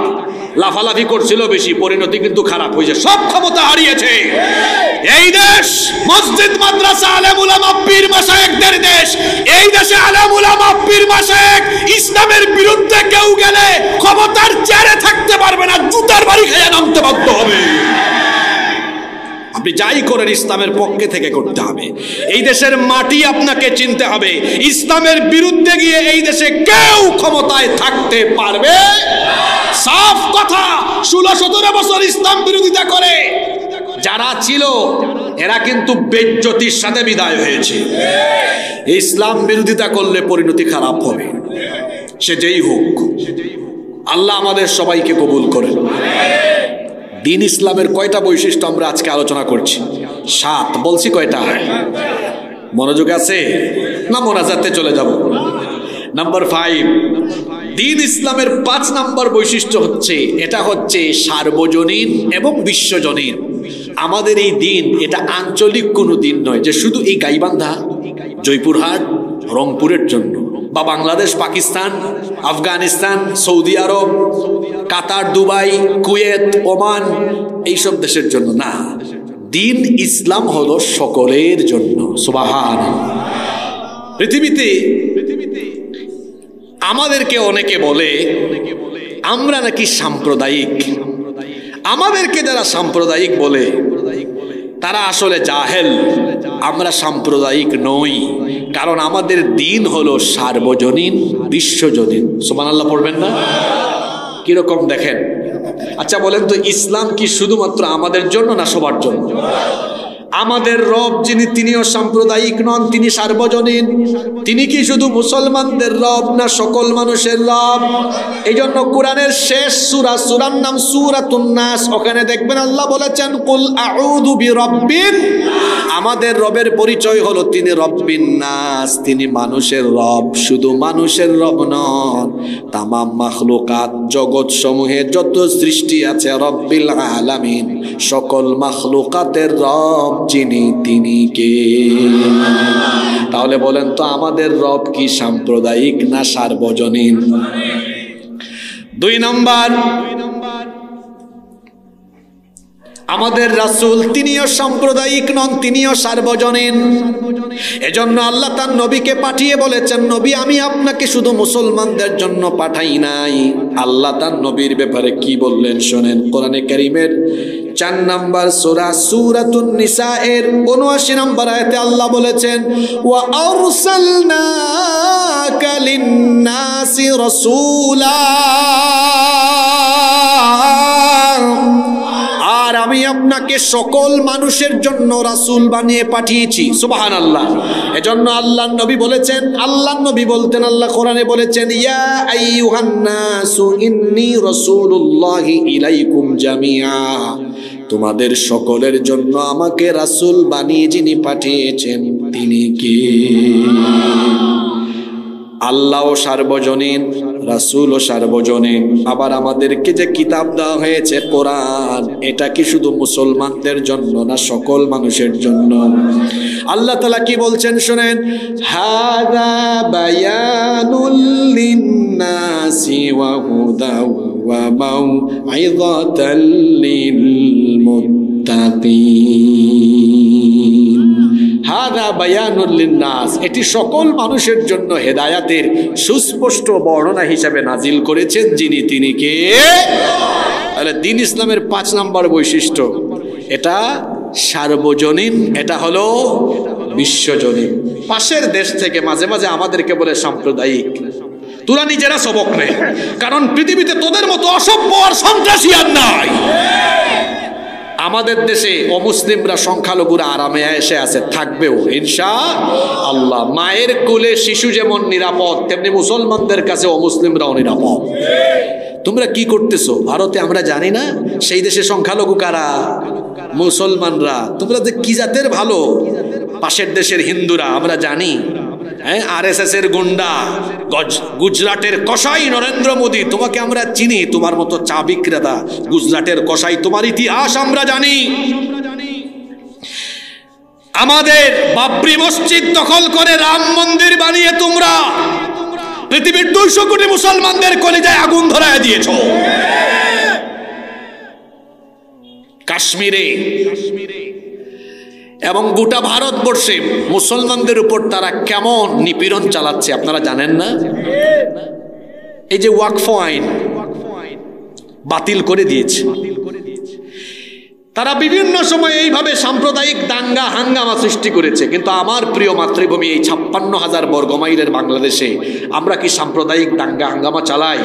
লাফালাফি করছিল বেশি, পরিণতি কিন্তু খারাপ হয়েছে, সব ক্ষমতা হারিয়েছে। এই দেশ মসজিদ মাদ্রাসা আলেম উলামা পীর মাশায়েখদের দেশ। এই দেশে আলেম উলামা পীর মাশায়েখ ইসলামের বিরুদ্ধে কেউ গেলে ক্ষমতার চেয়ারে থাকতে পারবে না, জুতার বাড়ি খেয়ে নামতে বাধ্য হবে। আপনি যাই করেন ইসলামের পক্ষে থেকে করতে হবে। এই দেশের মাটি আপনাকে চিনতে হবে। ইসলামের বিরুদ্ধে গিয়ে এই দেশে কেউ ক্ষমতায় থাকতে পারবে সাফ কথা। 16-17 বছর ইসলাম বিরোধিতা করে যারা ছিল এরা কিন্তু বেজ্জতির সাথে বিদায় হয়েছে। ইসলাম বিরোধিতা করলে পরিণতি খারাপ হবে, সে যেই হোক। আল্লাহ আমাদের সবাইকে কবুল করেন। দিন ইসলামের কয়টা বৈশিষ্ট্য আমরা আজকে আলোচনা করছি? 7। বলছি কয়টা? মনোযোগ আছে না মোনাজাতে চলে যাব? নাম্বার 5, দিন ইসলামের 5 নম্বর বৈশিষ্ট্য হচ্ছে, এটা হচ্ছে সার্বজনীন এবং বিশ্বজনীন। আমাদের এই দিন এটা আঞ্চলিক কোনো দিন নয় যে শুধু এই গাইবান্ধা, জয়পুরহাট, রংপুরের জন্য, বা বাংলাদেশ, পাকিস্তান, আফগানিস্তান, সৌদি আরব, কাতার, দুবাই, কুয়েত, ওমান এইসব দেশের জন্য না। দিন ইসলাম হলো সকলের জন্য। সুবহানাল্লাহ। পৃথিবীতে আমাদেরকে অনেকে বলে আমরা নাকি সাম্প্রদায়িক। আমাদেরকে যারা সাম্প্রদায়িক বলে তারা আসলে জাহেল। আমরা সাম্প্রদায়িক নই, কারণ আমাদের দিন হলো সার্বজনীন, বিশ্বজনীন। সুবহানাল্লাহ পড়বেন না? কিরকম দেখেন? আচ্ছা বলেন তো, ইসলাম কি শুধুমাত্র আমাদের জন্য না সবার জন্য? আমাদের রব যিনি, তিনিও সাম্প্রদায়িক নন, তিনি সার্বজনীন। তিনি কি শুধু মুসলমানদের রব না সকল মানুষের রব? এই জন্য কোরআনের শেষ সূরা, সূরার নাম সূরাতুন নাস, ওখানে দেখবেন আল্লাহ বলেছেন কুল আউযু বিরাব্বিন। আমাদের রবের পরিচয় হলো তিনি রব্বিন নাস, তিনি মানুষের রব। শুধু মানুষের রব নন, তামাম মাখলুকাত, জগৎ সমূহে যত সৃষ্টি আছে, রব্বিল আলামিন, সকল মাখলুকাতের রব যিনি, তিনি কে? তাহলে বলেন তো, আমাদের রব কি সাম্প্রদায়িক না সার্বজনীন? 2 নম্বর, আমাদের রাসূল তিনিও সাম্প্রদায়িক নন, তিনিও সার্বজনীন। এজন্য আল্লাহ তার নবীকে পাঠিয়ে বলেছেন, নবী আমি আপনাকে শুধু মুসলমানদের জন্য পাঠাই নাই। আল্লাহ তার নবীর ব্যাপারে কি বললেন শোনেন। কোরআনে কারীমের 4 নম্বর সূরা, সূরাতুন নিসা এর 79 নম্বর আয়াতে আল্লাহ বলেছেন ওয়া আরসালনাকা লিন-নাসি রাসূলা, আর আমি আপনাকে সকল মানুষের জন্য রাসূল বানিয়ে পাঠিয়েছি। সুবহানাল্লাহ। এজন্য আল্লাহর নবী বলেছেন, আল্লাহর নবী বলতেন, আল্লাহ কোরআনে বলেছেন ইয়া আইয়ুহান নাসু ইন্নী রাসূলুল্লাহি ইলাইকুম জামিআ, তোমাদের সকলের জন্য আমাকে রাসূল বানিয়ে যিনি পাঠিয়েছেন তিনি কে? আল্লাহ সার্বজনীন, রাসূলও সার্বজনীন। আবার আমাদেরকে যে কিতাব দেওয়া হয়েছে কোরআন, এটা কি শুধু মুসলমানদের জন্য না সকল মানুষের জন্য? আল্লাহ তাআলা কি বলছেন শুনেন, হাযা বায়ানুল লিন-নাসি ওয়া হুদাও ওয়া মাউইযাতাল লিল মুত্তাকিন। হাযা বায়ানুল লিন-নাস, এটি সকল মানুষের জন্য হেদায়াতের সুস্পষ্ট বর্ণনা হিসাবে নাজিল করেছেন যিনি, তিনি কে? তাহলে দিন ইসলামের 5 নম্বর বৈশিষ্ট্য, এটা সার্বজনীন, এটা হলো বিশ্বজনীন। পাশের দেশ থেকে মাঝে মাঝে আমাদেরকে বলে সাম্প্রদায়িক। তোরা নিজেরা সবক নে, কারণ পৃথিবীতে তোদের মতো অসভ্য আর সন্ত্রাসী আর নাই। আমাদের দেশে অমুসলিমরা, সংখ্যালঘুরা আরামে এসে আছে, থাকবেও ইনশাআল্লাহ। মায়ের কোলে শিশু যেমন নিরাপদ, তেমনি মুসলমানদের কাছে অমুসলিমরাও নিরাপদ। তোমরা কি করতেছো ভারতে আমরা জানি না? সেই দেশে সংখ্যালঘু কারা? মুসলমানরা। তোমরা যে কি জাতের ভালো, পাশের দেশের হিন্দুরা আমরা জানি। হ্যাঁ, আরএসএস এর গুন্ডা, গুজরাটের কসাই নরেন্দ্র মোদী, তোমাকে আমরা চিনি। তোমার মতো চা বিক্রেতা, গুজরাটের কসাই, তোমার ইতিহাস আমরা জানি। আমাদের বাবরি মসজিদ দখল করে রাম মন্দির বানিয়ে তোমরা পৃথিবীর 200 কোটি মুসলমানদের কলিজায় আগুন ধরায় দিয়েছ। কাশ্মীরে এবং গোটা ভারতবর্ষে মুসলমানদের উপর তারা কেমন নিপীড়ন চালাচ্ছে আপনারা জানেন না? এই যে ওয়াকফ আইন বাতিল করে দিয়েছে, তারা বিভিন্ন সময় এইভাবে সাম্প্রদায়িক দাঙ্গা হাঙ্গামা সৃষ্টি করেছে। কিন্তু আমার প্রিয় মাতৃভূমি এই 56,000 বর্গমাইলের বাংলাদেশে আমরা কি সাম্প্রদায়িক দাঙ্গা হাঙ্গামা চালাই?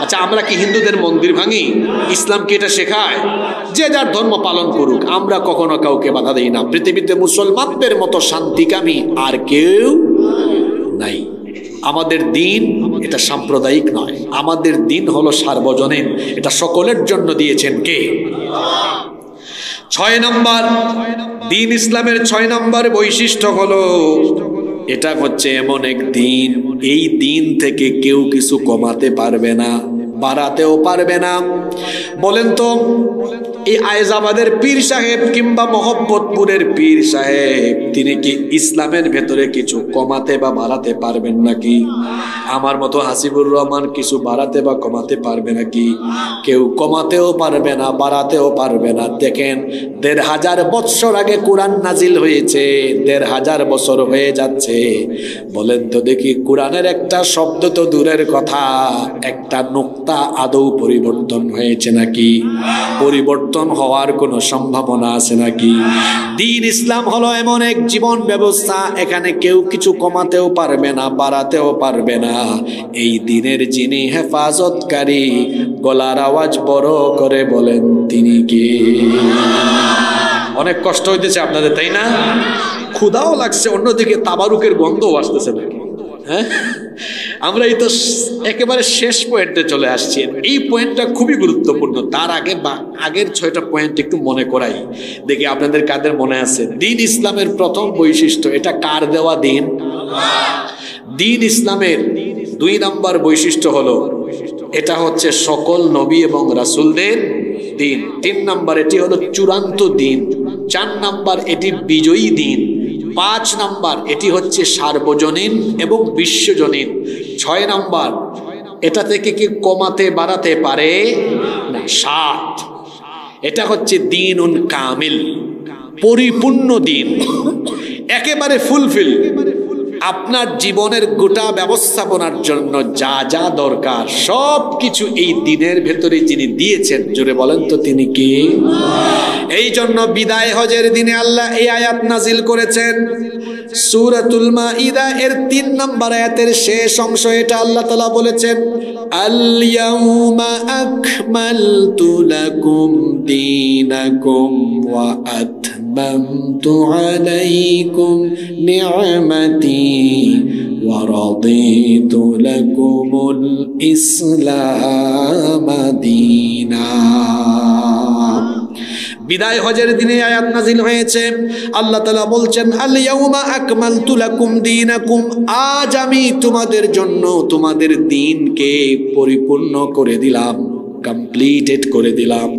আচ্ছা, আমরা কি হিন্দুদের মন্দির ভাঙি? ইসলাম কি এটা শেখায়? যে যার ধর্ম পালন করুক, আমরা কখনো কাউকে বাধা দেই না। পৃথিবীতে মুসলমানদের মতো শান্তিকামী আর কেউ নাই। আমাদের দিন এটা সাম্প্রদায়িক নয়, আমাদের দিন হলো সার্বজনীন, এটা সকলের জন্য দিয়েছেন কে? 6 নম্বর দিন ইসলামের 6 নম্বর বৈশিষ্ট্য হলো এটা হচ্ছে এমন এক দিন, এই দিন থেকে কেউ কিছু কমাতে পারবে না, বাড়াতেও পারবে না। বলেন তো এই আয়েজাবাদের পীর সাহেব কিংবা মোহাম্মদপুরের পীর সাহেব তিনি কি ইসলামের ভেতরে কিছু কমাতে বা বাড়াতে পারবেন নাকি? আমার মতো হাসিবুর রহমান কিছু বাড়াতে বা কমাতে পারবে নাকি? কেউ কমাতেও পারবে না, বাড়াতেও পারবে না। দেখেন 1500 বছর আগে কোরআন নাজিল হয়েছে, 1500 বছর হয়ে যাচ্ছে। বলেন তো দেখি কোরআনের একটা শব্দ তো দূরের কথা, একটা নুক্তা আদৌ পরিবর্তন হয়েছে নাকি? পরিবর্তন হওয়ার কোনো সম্ভাবনা আছে নাকি? দিন ইসলাম হলো এমন এক জীবন ব্যবস্থা, এখানে কেউ কিছু কমাতেও পারবে না, বাড়াতেও পারবে না। এই দিনের যিনি হেফাজতকারী, গলার আওয়াজ বড় করে বলেন তিনি কে? অনেক কষ্ট হইতেছে আপনাদের, তাই না? ক্ষুধাও লাগছে, অন্যদিকে তাবারুকের গন্ধও আসতেছে নাকি? হ্যাঁ, আমরা এই তো একেবারে শেষ পয়েন্টে চলে আসছি। এই পয়েন্টটা খুবই গুরুত্বপূর্ণ। তার আগে আগের 6টা পয়েন্ট একটু মনে করাই, দেখি আপনাদের কাদের মনে আছে। দিন ইসলামের প্রথম বৈশিষ্ট্য, এটা কার দেওয়া দিন? দিন ইসলামের 2 নম্বর বৈশিষ্ট্য হলো এটা হচ্ছে সকল নবী এবং রাসূলদের দিন। 3 নম্বর এটি হলো চূড়ান্ত দিন। 4 নম্বর এটি বিজয়ী দিন। 5 নম্বর এটি হচ্ছে সার্বজনীন এবং বিশ্বজনীন। 6 নম্বর এটা থেকে কি কমাতে বাড়াতে পারে না। 7 এটা হচ্ছে দিনুন কামিল, পরিপূর্ণ দিন, একেবারে ফুলফিল। আপনার জীবনের গোটা ব্যবস্থাপনার জন্য যা যা দরকার সব কিছু এই দিনের ভেতরে যিনি দিয়েছেন, জোরে বলেন তো তিনি কে? এই জন্য বিদায় হজের দিনে আল্লাহ এই আয়াত নাজিল করেছেন সূরাতুল মাইদা এর 3 নম্বর আয়াতের শেষ অংশ। এটা আল্লাহ তাআলা বলেছেন, আল ইয়াউমা আকমালতু লাকুম দীনাকুম ওয়া আতমামতু আলাইকুম নি'মাতি ওয়া রাদিতু লাকুমুল ইসলাম দীনা। বিদায় হজের দিনে আয়াত নাজিল হয়েছে। আল্লাহ তাআলা বলছেন, আল ইয়াউমা আকমালতু লাকুম দীনাকুম, আজ আমি তোমাদের জন্য তোমাদের দ্বীনকে পরিপূর্ণ করে দিলাম, কমপ্লিটেড করে দিলাম।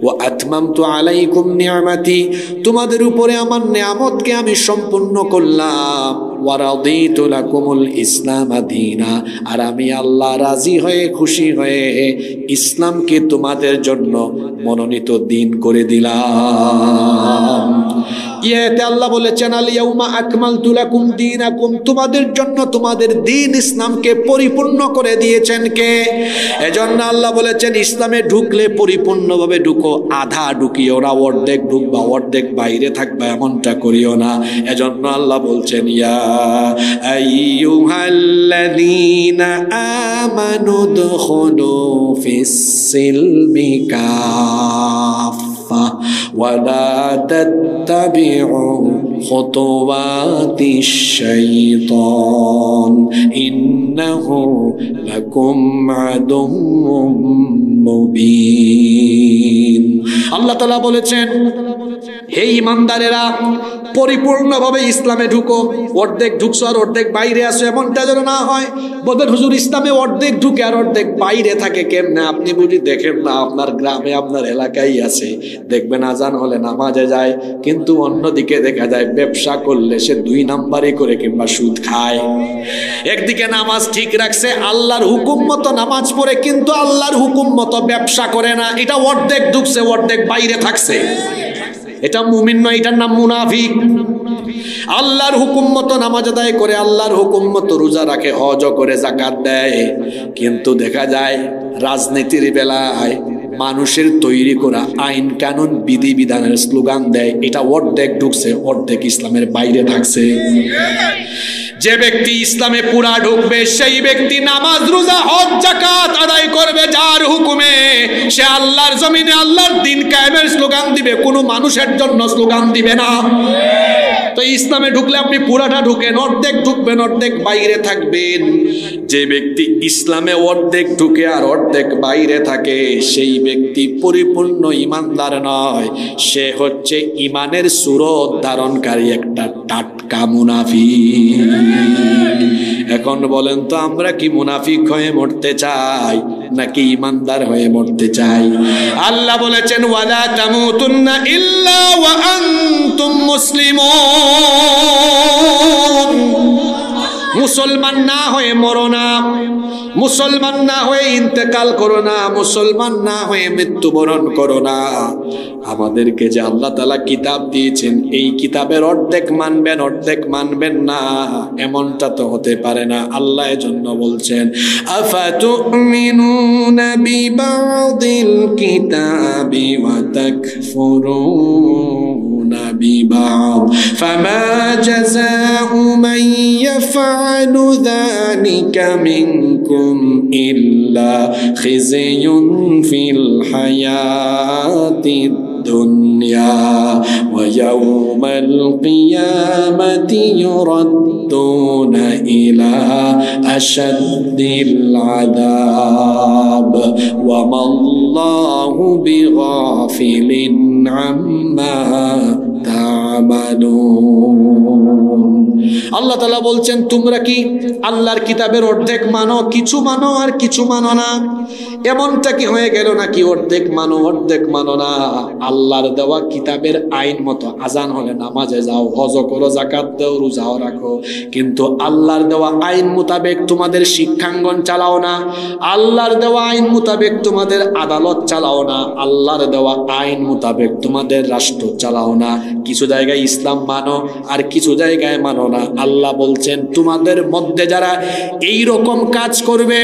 ওয়া আতমামতু আলাইকুম নি'মাতি, তোমাদের উপরে আমার নিয়ামতকে আমি সম্পূর্ণ করলাম। ওয়া রাদিতু লাকুমুল ইসলাম দীনা, আর আমি আল্লাহ রাজি হয়ে খুশি হয়ে ইসলামকে তোমাদের জন্য মনোনীত দিন করে দিলাম। ইয়েতে আল্লাহ বলেছেন, আল ইয়াউমা আকমালতু লাকুম দীনাকুম, তোমাদের জন্য তোমাদের দিন ইসলামকে পরিপূর্ণ করে দিয়েছেন কে? এজন্য আল্লাহ বলেছেন ইসলামে ঢুকলে পরিপূর্ণভাবে ঢুকো, আধা ঢুকিও না, অর্ধেক ঢুকবা অর্ধেক বাইরে থাকবা, এমনটা করিও না। এজন্য আল্লাহ বলছেন, ইয়া আইয়ুহাল্লাযীনা আমানু দুখুলু ফিস-সিলমি কাফা ওয়া লা তাত্তাবিউ খুতুওয়াতিশ শাইতান ইন্নাহু লাকুম আদুউম মুবিন। আল্লাহ তাআলা বলেছেন, হে ঈমানদারেরা, পরিপূর্ণভাবে ইসলামে ঢুকো। অর্ধেক ঢুকছো আর অর্ধেক বাইরে আসো, এমনটা যেন না হয়। বলেন, হুজুর ইসলামে অর্ধেক ঢুকে আর অর্ধেক বাইরে থাকে কেমনে? আপনি বুঝি দেখেন না, আপনার গ্রামে আপনার এলাকায় আছে, দেখবেন আজান হলে নামাজে যায়, কিন্তু অন্যদিকে দেখা যায় ব্যবসা করলে সে 2 নাম্বারই করে কিংবা সুদ খায়। একদিকে নামাজ ঠিক রাখছে, আল্লাহর হুকুম মতো নামাজ পড়ে, কিন্তু আল্লাহর হুকুম মতো ব্যবসা করে না। এটা অর্ধেক ঢুকছে অর্ধেক বাইরে থাকছে, এটা মুমিন নয়, এটার নাম মুনাফিক। আল্লাহর হুকুম মতো নামাজ আদায় করে, আল্লাহর হুকুম মতো রোজা রাখে, হজ করে, যাকাত দেয়, কিন্তু দেখা যায় রাজনীতির বেলায় মানুষের তৈরি করা আইন কানুন বিধি বিধানের স্লোগান দেয়, এটা অর্ধেক ঢুকছে অর্ধেক ইসলামের বাইরে থাকছে। যে ব্যক্তি ইসলামে পুরা ঢুকবে সেই ব্যক্তি নামাজ রোজা হজ যাকাত আদায় করবে যার হুকুমে, সে আল্লাহর জমিনে আল্লাহর দ্বীন কায়েমের স্লোগান দিবে, কোনো মানুষের জন্য স্লোগান দিবে না। তো ইসলামে ঢুকলে আপনি পুরাটা ঢুকেন, অর্ধেক ঢুকবেন, অর্ধেক বাইরে থাকবেন। যে ব্যক্তি ইসলামে অর্ধেক ঢুকে আর অর্ধেক বাইরে থাকে, সেই ব্যক্তি পরিপূর্ণ ইমানদার নয়, সে হচ্ছে ইমানের সুরত ধারণকারী একটা টাটকা মুনাফিক। এখন বলেন তো, আমরা কি মুনাফিক হয়ে মরতে চাই নাকি ইমানদার হয়ে মরতে চাই? আল্লাহ বলেছেন, ওয়ালা তামুতুন্না ইল্লা ওয়া আনতুম মুসলিমুন। মুসলমান না হয়ে মরো না, মুসলমান না হয়ে ইন্তেকাল করো না, মুসলমান না হয়ে মৃত্যুবরণ করো না। আমাদেরকে যে আল্লাহ তাআলা কিতাব দিয়েছেন, এই কিতাবের অর্ধেক মানবেন, অর্ধেক মানবেন না, এমনটা তো হতে পারে না। আল্লাহ এজন্য বলছেন, আফাতুমিনুনা বিবাদিল কিতাবি ওয়া তাকফুরুনা বিবাদ ফামা জাযাউ মান ইয়াফআলু যালিকা মিনকুম ইল্লা খিzyun ফিল হায়াতিদ দুনিয়া ওয়া ইয়াউমাল কিয়ামাতি ইউরাদ্দুনা ইলা আশাদ্দিল আযাব ওয়া মাল্লাহু বিগাফিলিন আম্মা তা'মালুন। আল্লাহ তাআলা বলছেন, তোমরা কি আল্লাহর কিতাবের অর্ধেক মানো, কিছু মানো আর কিছু মানো না? এমনটা কি হয়ে গেল নাকি অর্ধেক মানো অর্ধেক মানো না? আল্লাহর দেওয়া কিতাবের আইন মতো আজান হলে নামাজে যাও, হজ করো, যাকাত দাও, রোজাও রাখো, কিন্তু আল্লাহর দেওয়া আইন মোতাবেক তোমাদের শিক্ষাঙ্গন চালাও না, আল্লাহর দেওয়া আইন মোতাবেক তোমাদের আদালত চালাও না, আল্লাহর দেওয়া আইন মোতাবেক তোমাদের রাষ্ট্র চালাও না। কিছু জায়গায় ইসলাম মানো আর কিছু জায়গায় মানো না। আল্লাহ বলছেন, তোমাদের মধ্যে যারা এই রকম কাজ করবে,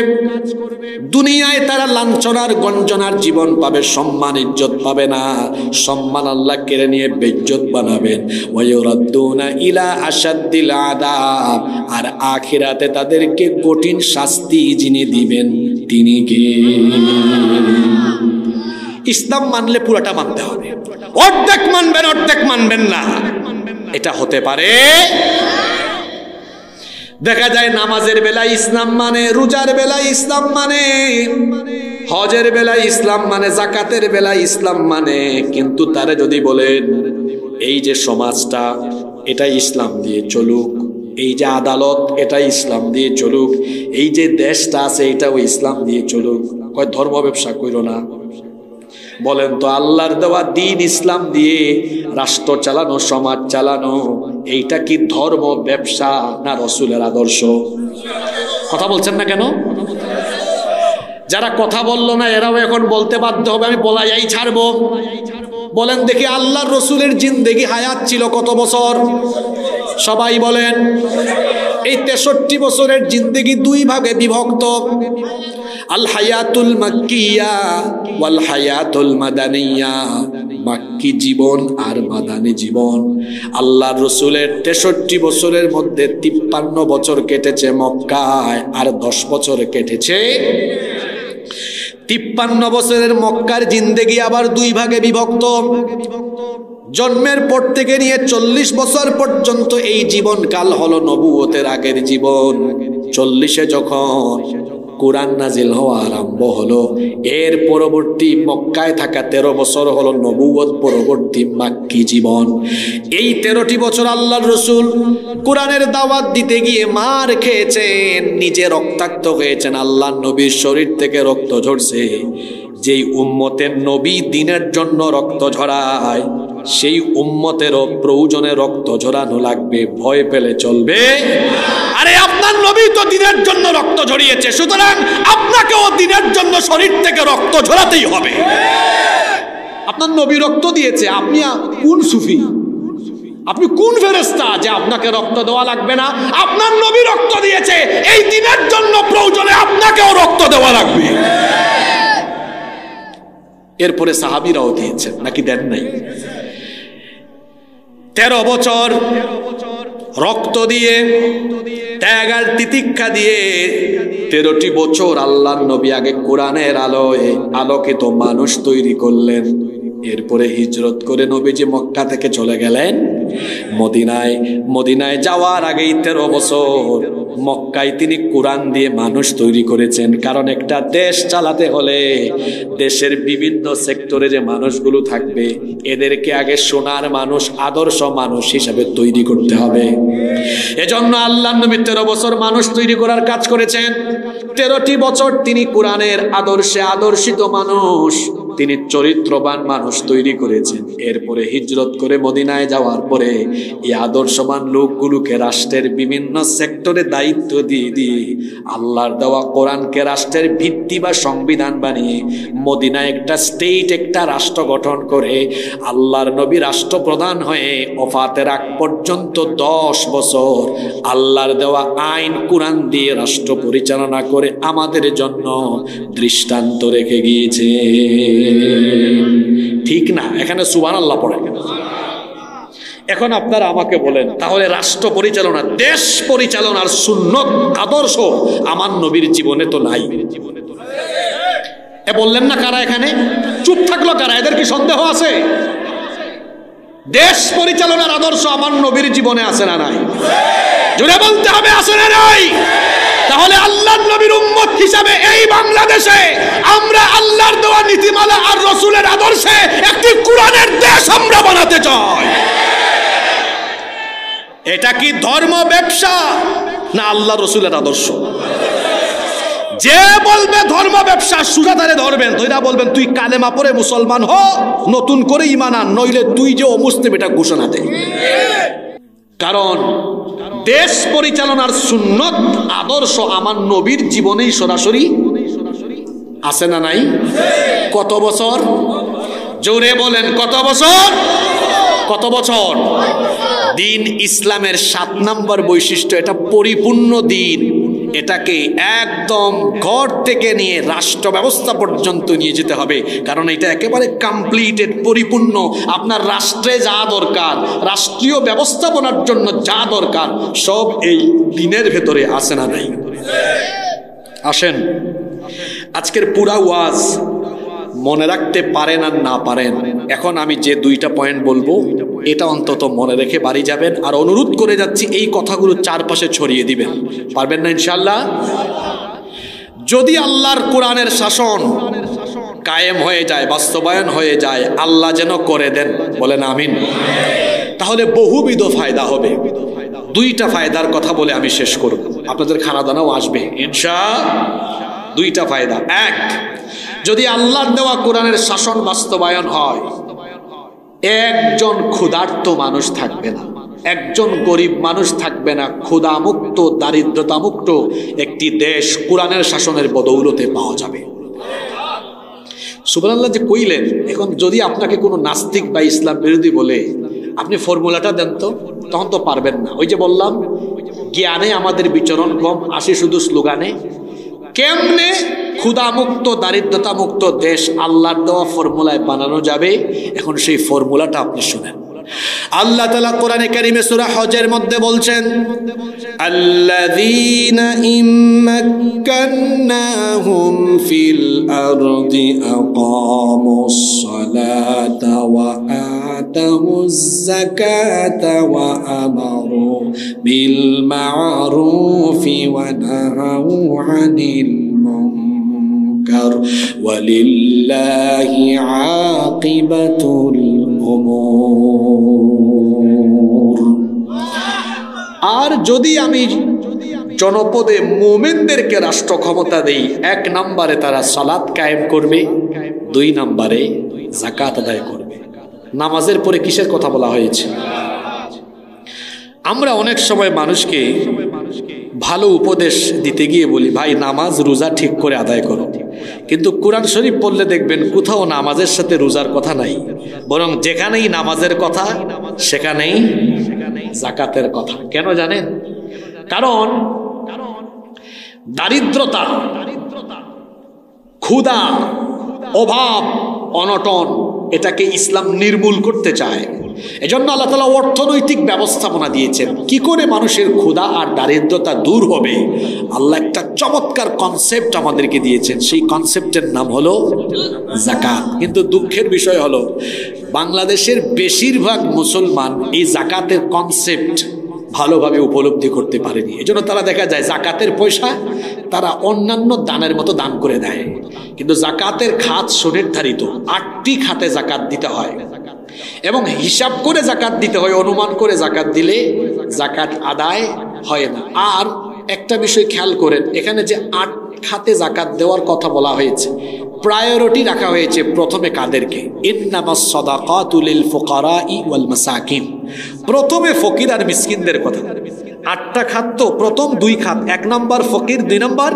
দুনিয়ায় তারা লাঞ্ছনার গঞ্জনার জীবন পাবে, সম্মান ইজ্জত পাবে না, সম্মান আল্লাহ কেড়ে নিয়ে বেইজ্জত বানাবেন। ওয়ায়ুরাদ্দুনা ইলা আশাদ্দিল আযাব, আর আখিরাতে তাদেরকে কঠিন শাস্তি যিনি দিবেন তিনি কে? ইসলাম মানলে পুরাটা মানতে হবে, অর্ধেক মানবেন অর্ধেক মানবেন না, এটা হতে পারে? দেখা যায় নামাজের বেলায় ইসলাম মানে, রোজার বেলায় ইসলাম মানে, হজের বেলায় ইসলাম মানে, যাকাতের বেলায় ইসলাম মানে, কিন্তু তারা যদি বলেন এই যে সমাজটা এটা ইসলাম দিয়ে চলুক, এই যে আদালত এটা ইসলাম দিয়ে চলুক, এই যে দেশটা আছে এটাও ইসলাম দিয়ে চলুক, কয় ধর্ম ব্যবসা কইরো না। বলেন তো, আল্লাহর দেওয়া দ্বীন ইসলাম দিয়ে রাষ্ট্র চালানো, সমাজ চালানো, এইটা কি ধর্ম ব্যবসা না রাসূলের আদর্শ? কথা বলছেন না কেন? যারা কথা বললো না এরাও এখন বলতে বাধ্য হবে, আমি বলাই ছাড়বো। বলেন দেখি, আল্লাহর রাসূলের জিন্দেগি হায়াত ছিল কত বছর? সবাই বলেন। এই 63 বছরের জিন্দেগি দুই ভাগে বিভক্ত, আল হায়াতুল মাক্কিয়া ওয়াল হায়াতুল মাদানিয়া, মাক্কি জীবন আর মাদানী জীবন। আল্লাহর রাসূলের 63 বছরের মধ্যে 53 বছর কেটেছে মক্কায়, আর 10 বছর কেটেছে। 53 বছরের মক্কার জিন্দেগি আবার দুই ভাগে বিভক্ত। জন্মের পর থেকে নিয়ে 40 বছর পর্যন্ত এই জীবনকাল হলো নবুয়তের আগের জীবন। 40-এ যখন কোরআন নাজিল হওয়া আরম্ভ হলো, এর পরবর্তী মক্কায় থাকা 13 বছর হলো নবুয়ত পরবর্তী মাক্কি জীবন। এই 13টি বছর আল্লাহর রাসূল কোরআনের দাওয়াত দিতে গিয়ে মার খেয়েছেন, নিজে রক্তাক্ত হয়েছেন, আল্লাহর নবীর শরীর থেকে রক্ত ঝরছে। যেই উম্মতের নবী দ্বীনের জন্য রক্ত ঝরায়, সেই উম্মতেরও প্রয়োজনে রক্ত ঝরানো লাগবে, ভয় পেলে চলবে। আরে আপনার নবী তো দ্বীনের জন্য রক্ত ঝরিয়েছে, সুতরাং আপনাকেও দ্বীনের জন্য শরীর থেকে রক্ত ঝরাতেই হবে। আপনার নবী রক্ত দিয়েছে, আপনি কোন সুফি, আপনি কোন ফেরেশতা যে আপনাকে রক্ত দেওয়া লাগবে না? আপনার নবী রক্ত দিয়েছে, এই দ্বীনের জন্য প্রয়োজনে আপনাকেও রক্ত দেওয়া লাগবে। এরপরে সাহাবীরাও দিয়েছেন, নাকি দেন নাই? 13 বছর রক্ত দিয়ে, ত্যাগ আর তিতিক্ষা দিয়ে 13টি বছর আল্লাহর নবী আগে কোরআনের আলোয় আলোকিত মানুষ তৈরি করলেন। এরপরে হিজরত করে নবীজি মক্কা থেকে চলে গেলেন মদিনায়। মদিনায় যাওয়ার আগেই 13 বছর মক্কায় তিনি কোরআন দিয়ে মানুষ তৈরি করেছেন। কারণ একটা দেশ চালাতে হলে দেশের বিভিন্ন সেক্টরে যে মানুষগুলো থাকবে এদেরকে আগে সোনার মানুষ, আদর্শ মানুষ হিসাবে তৈরি করতে হবে। এজন্য আল্লাহর নবী 13 বছর মানুষ তৈরি করার কাজ করেছেন। 13টি বছর তিনি কোরআনের আদর্শে আদর্শিত মানুষ, তিনি চরিত্রবান মানুষ তৈরি করেছেন। এরপরে হিজরত করে মদিনায় যাওয়ার পরে এই আদর্শবান লোকগুলোকে রাষ্ট্রের বিভিন্ন সেক্টরে দায়িত্ব দিয়ে দিয়ে আল্লাহর দেওয়া কোরআনকে রাষ্ট্রের ভিত্তি বা সংবিধান বানিয়ে মদিনায় একটা স্টেট, একটা রাষ্ট্র গঠন করে আল্লাহর নবী রাষ্ট্রপ্রধান হয়ে ওফাতের আগ পর্যন্ত 10 বছর আল্লাহর দেওয়া আইন কোরআন দিয়ে রাষ্ট্র পরিচালনা করে আমাদের জন্য দৃষ্টান্ত রেখে গিয়েছে। ঠিক না? এখানে সুবহানাল্লাহ পড়ে। এখন আপনারা আমাকে বলেন, তাহলে রাষ্ট্র পরিচালনা, দেশ পরিচালনার সুন্নত আদর্শ আমার নবীর জীবনে তো নাই। এ বললেন না কারা? এখানে চুপ থাকলো কারা? এদের কি সন্দেহ আছে? দেশ পরিচালনার আদর্শ আমার নবীর জীবনে আছে না নাই? জোরে বলতে হবে, আছে না নাই? তাহলে আল্লাহর নবীর উম্মত হিসাবে এই বাংলাদেশে আমরা আল্লাহর দেওয়া নীতিমালা আর রাসূলের আদর্শে একটি কোরআনের দেশ আমরা বানাতে চাই। এটা কি ধর্ম ব্যবসা না আল্লাহ রাসূলের আদর্শ? যে বলবে ধর্ম ব্যবসা সুজাতারে ধরবেন, তোরা বলবেন তুই কালেমা পড়ে মুসলমান হ, নতুন করে ঈমান আন, নইলে তুই যে অমুসলিম এটা ঘোষণা দে। কারণ দেশ পরিচালনার সুন্নত আদর্শ আমার নবীর জীবনেই সরাসরি আছে না নাই? কত বছর? জোরে বলেন, কত বছর? কত বছর? দিন ইসলামের 7 নম্বর বৈশিষ্ট্য, এটা পরিপূর্ণ দিন। এটাকে একদম ঘর থেকে নিয়ে রাষ্ট্র ব্যবস্থা পর্যন্ত নিয়ে যেতে হবে, কারণ এটা একেবারে কমপ্লিটেড, পরিপূর্ণ। আপনার রাষ্ট্রে যা দরকার, রাষ্ট্রীয় ব্যবস্থাপনার জন্য যা দরকার সব এই দিনের ভেতরে আছে না নাই? আসেন, আজকের পুরা ওয়াজ মনে রাখতে পারেন আর না পারেন, এখন আমি যে 2টা পয়েন্ট বলবো এটা অন্তত মনে রেখে বাড়ি যাবেন। আর অনুরোধ করে যাচ্ছি এই কথাগুলো চারপাশে ছড়িয়ে দিবেন। পারবেন না ইনশাআল্লাহ? যদি আল্লাহর কোরআনের শাসন কায়েম হয়ে যায়, বাস্তবায়ন হয়ে যায়, আল্লাহ যেন করে দেন, বলেন আমিন। তাহলে বহুবিধ ফায়দা হবে। 2টা ফায়দার কথা বলে আমি শেষ করব, আপনাদের খানা দানাও আসবে ইনশাআল্লাহ। 2টা ফায়দা। 1, যদি আল্লাহর দেওয়া কোরআনের শাসন বাস্তবায়ন হয়, একজন ক্ষুধার্ত মানুষ থাকবে না, একজন গরিব মানুষ থাকবে না, ক্ষুধামুক্ত, দারিদ্রতামুক্ত একটি দেশ কোরআনের শাসনের বদৌলতে পাওয়া যাবে। সুবহানাল্লাহ যে কইলেন, এখন যদি আপনাকে কোনো নাস্তিক বা ইসলাম বিরোধী বলে আপনি ফর্মুলাটা দেন তো, তখন তো পারবেন না। ওই যে বললাম, জ্ঞানে আমাদের বিচরণ কম, আসে শুধু স্লোগানে। কেমনে ক্ষুধামুক্ত, দারিদ্রতামুক্ত দেশ আল্লাহর দেওয়া ফর্মুলায় বানানো যাবে, এখন সেই ফর্মুলাটা আপনি শুনেন। আল্লাহ তাআলা কোরআনে কারীমে সূরা হজের মধ্যে বলছেন, আল্লাযীনা ইম্মাক্কান্নাহুম ফিল আরদি আকামুস সালাতা ওয়া আতামুজ যাকাতা ওয়া আমারু বিল মা'রুফি ওয়া নাহাউ আনিল মুনকার ওয়ালিল্লাহি আকিবাতুল উমুর। আর যদি আমি জনপদে মুমিনদেরকে রাষ্ট্র ক্ষমতা দেই, 1 নম্বরে তারা সালাত কায়েম করবে, 2 নম্বরে যাকাত আদায় করবে। নামাজের পরে কিসের কথা বলা হয়েছে? আমরা অনেক সময় মানুষকে ভালো উপদেশ দিতে গিয়ে বলি, ভাই নামাজ রোজা ঠিক করে আদায় করো, কিন্তু কোরআন শরীফ পড়লে দেখবেন কোথাও নামাজের সাথে রোজার কথা নাই, বরং যেখানেই নামাজের কথা সেখানেই যাকাতের কথা। কেন জানেন? কারণ দারিদ্রতা, ক্ষুধা, অভাব, অনটন, এটাকে ইসলাম নির্মূল করতে চায়। এজন্য আল্লাহ তাআলা অর্থনৈতিক ব্যবস্থাপনা দিয়েছেন। কি করে মানুষের ক্ষুধা আর দারিদ্রতা দূর হবে, আল্লাহ একটা চমৎকার কনসেপ্ট আমাদেরকে দিয়েছেন। সেই কনসেপ্টের নাম হলো যাকাত। কিন্তু দুঃখের বিষয় হলো বাংলাদেশের বেশিরভাগ মুসলমান এই যাকাতের কনসেপ্ট ভালোভাবে উপলব্ধি করতে পারেনি। এজন্য তারা দেখা যায় যাকাতের পয়সা তারা অন্যান্য দানের মতো দান করে দেয়, কিন্তু যাকাতের খাত সুনির্ধারিত। 8টি খাতে যাকাত দিতে হয় এবং হিসাব করে যাকাত দিতে হয়। অনুমান করে যাকাত দিলে যাকাত আদায় হয় না। আর একটা বিষয় খেয়াল করেন, এখানে যে 8 খাতে যাকাত দেওয়ার কথা বলা হয়েছে, প্রায়োরিটি রাখা হয়েছে প্রথমে কাদেরকে? ইন্নামাস সাদাকাতু লিল ফুকারাই ওয়াল মাসাকিন। প্রথমে ফকির আর মিসকিনদের কথা। 8টা খাত তো, প্রথম 2 খাত, 1 নম্বর ফকির, 2 নম্বর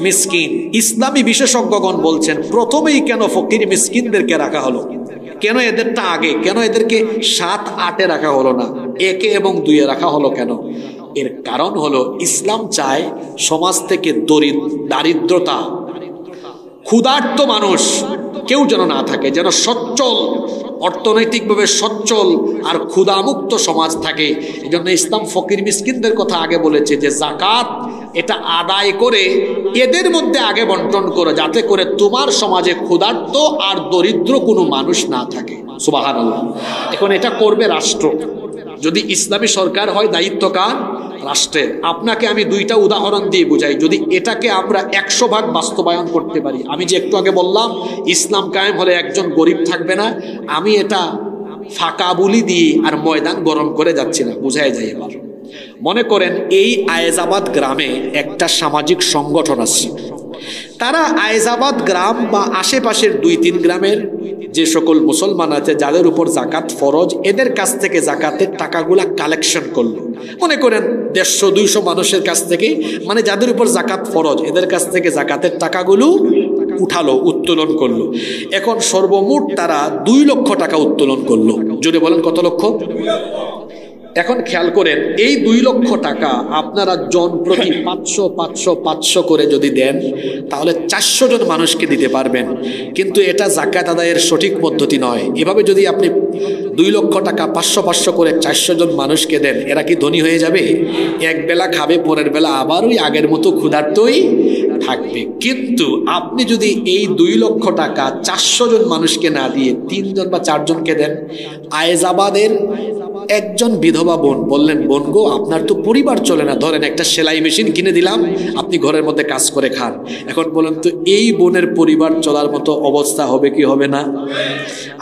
মিসকিন। ইসলামী বিশেষজ্ঞগণ বলছেন প্রথমেই কেন ফকির মিসকিনদেরকে রাখা হলো, কেন এদেরটা আগে, কেন এদেরকে 7-8-এ রাখা হলো না, 1 এবং 2-এ রাখা হলো কেন? এর কারণ হলো ইসলাম চায় সমাজ থেকে দারিদ্রতা, ক্ষুধার্ত মানুষ কেউ যেন না থাকে, যেন সচ্ছল, অর্থনৈতিকভাবে সচ্ছল আর ক্ষুধামুক্ত সমাজ থাকে। এই জন্য ইসলাম ফকির মিসকিনদের কথা আগে বলেছে যে যাকাত এটা আদায় করে এদের মধ্যে আগে বন্টন করো, যাতে করে তোমার সমাজে ক্ষুধার্ত আর দরিদ্র কোনো মানুষ না থাকে। সুবহানাল্লাহ। এখন এটা করবে রাষ্ট্র। যদি ইসলামী সরকার হয়, দায়িত্ব কার? রাষ্ট্রের। আপনাকে আমি 2টা উদাহরণ দিয়ে বুঝাই। যদি এটাকে আমরা 100 ভাগ বাস্তবায়ন করতে পারি, আমি যে একটু আগে বললাম ইসলাম কায়েম হলে একজন গরিব থাকবে না, আমি এটা ফাঁকা বুলি দিয়ে আর ময়দান গরম করে যাচ্ছি না, বুঝাই যায়। এবার মনে করেন এই আয়েজাবাদ গ্রামে একটা সামাজিক সংগঠন আছে। তারা আয়েজাবাদ গ্রাম বা আশেপাশের 2-3 গ্রামের যে সকল মুসলমান আছে যাদের উপর যাকাত ফরজ, এদের কাছ থেকে যাকাতের টাকাগুলা কালেকশন করলো। মনে করেন 150-200 মানুষের কাছ থেকে, মানে যাদের উপর যাকাত ফরজ, এদের কাছ থেকে যাকাতের টাকাগুলো উঠালো, উত্তোলন করলো। এখন সর্বমোট তারা 2 লক্ষ টাকা উত্তোলন করলো। জোরে বলেন কত লক্ষ? এখন খেয়াল করেন এই 2 লক্ষ টাকা আপনারা জন প্রতি 500 করে যদি দেন, তাহলে 400 জন মানুষকে দিতে পারবেন। কিন্তু এটা যাকাত আদায়ের সঠিক পদ্ধতি নয়। এভাবে যদি আপনি 2 লক্ষ টাকা 500 করে 400 জন মানুষকে দেন, এরা কি ধনী হয়ে যাবে? এক বেলা খাবে, পরের বেলা আবার ওই আগের মতো ক্ষুধার্তই থাকবে। কিন্তু আপনি যদি এই 2 লক্ষ টাকা 400 জন মানুষকে না দিয়ে 3 জন বা 4 জনকে দেন, আয়েজাবাদের একজন বিধবা বোন বললেন, বোন গো, আপনার তো পরিবার চলে না, ধরেন একটা সেলাই মেশিন কিনে দিলাম, আপনি ঘরের মধ্যে কাজ করে খান। এখন বলেন তো এই বোনের পরিবার চলার মতো অবস্থা হবে কি হবে না?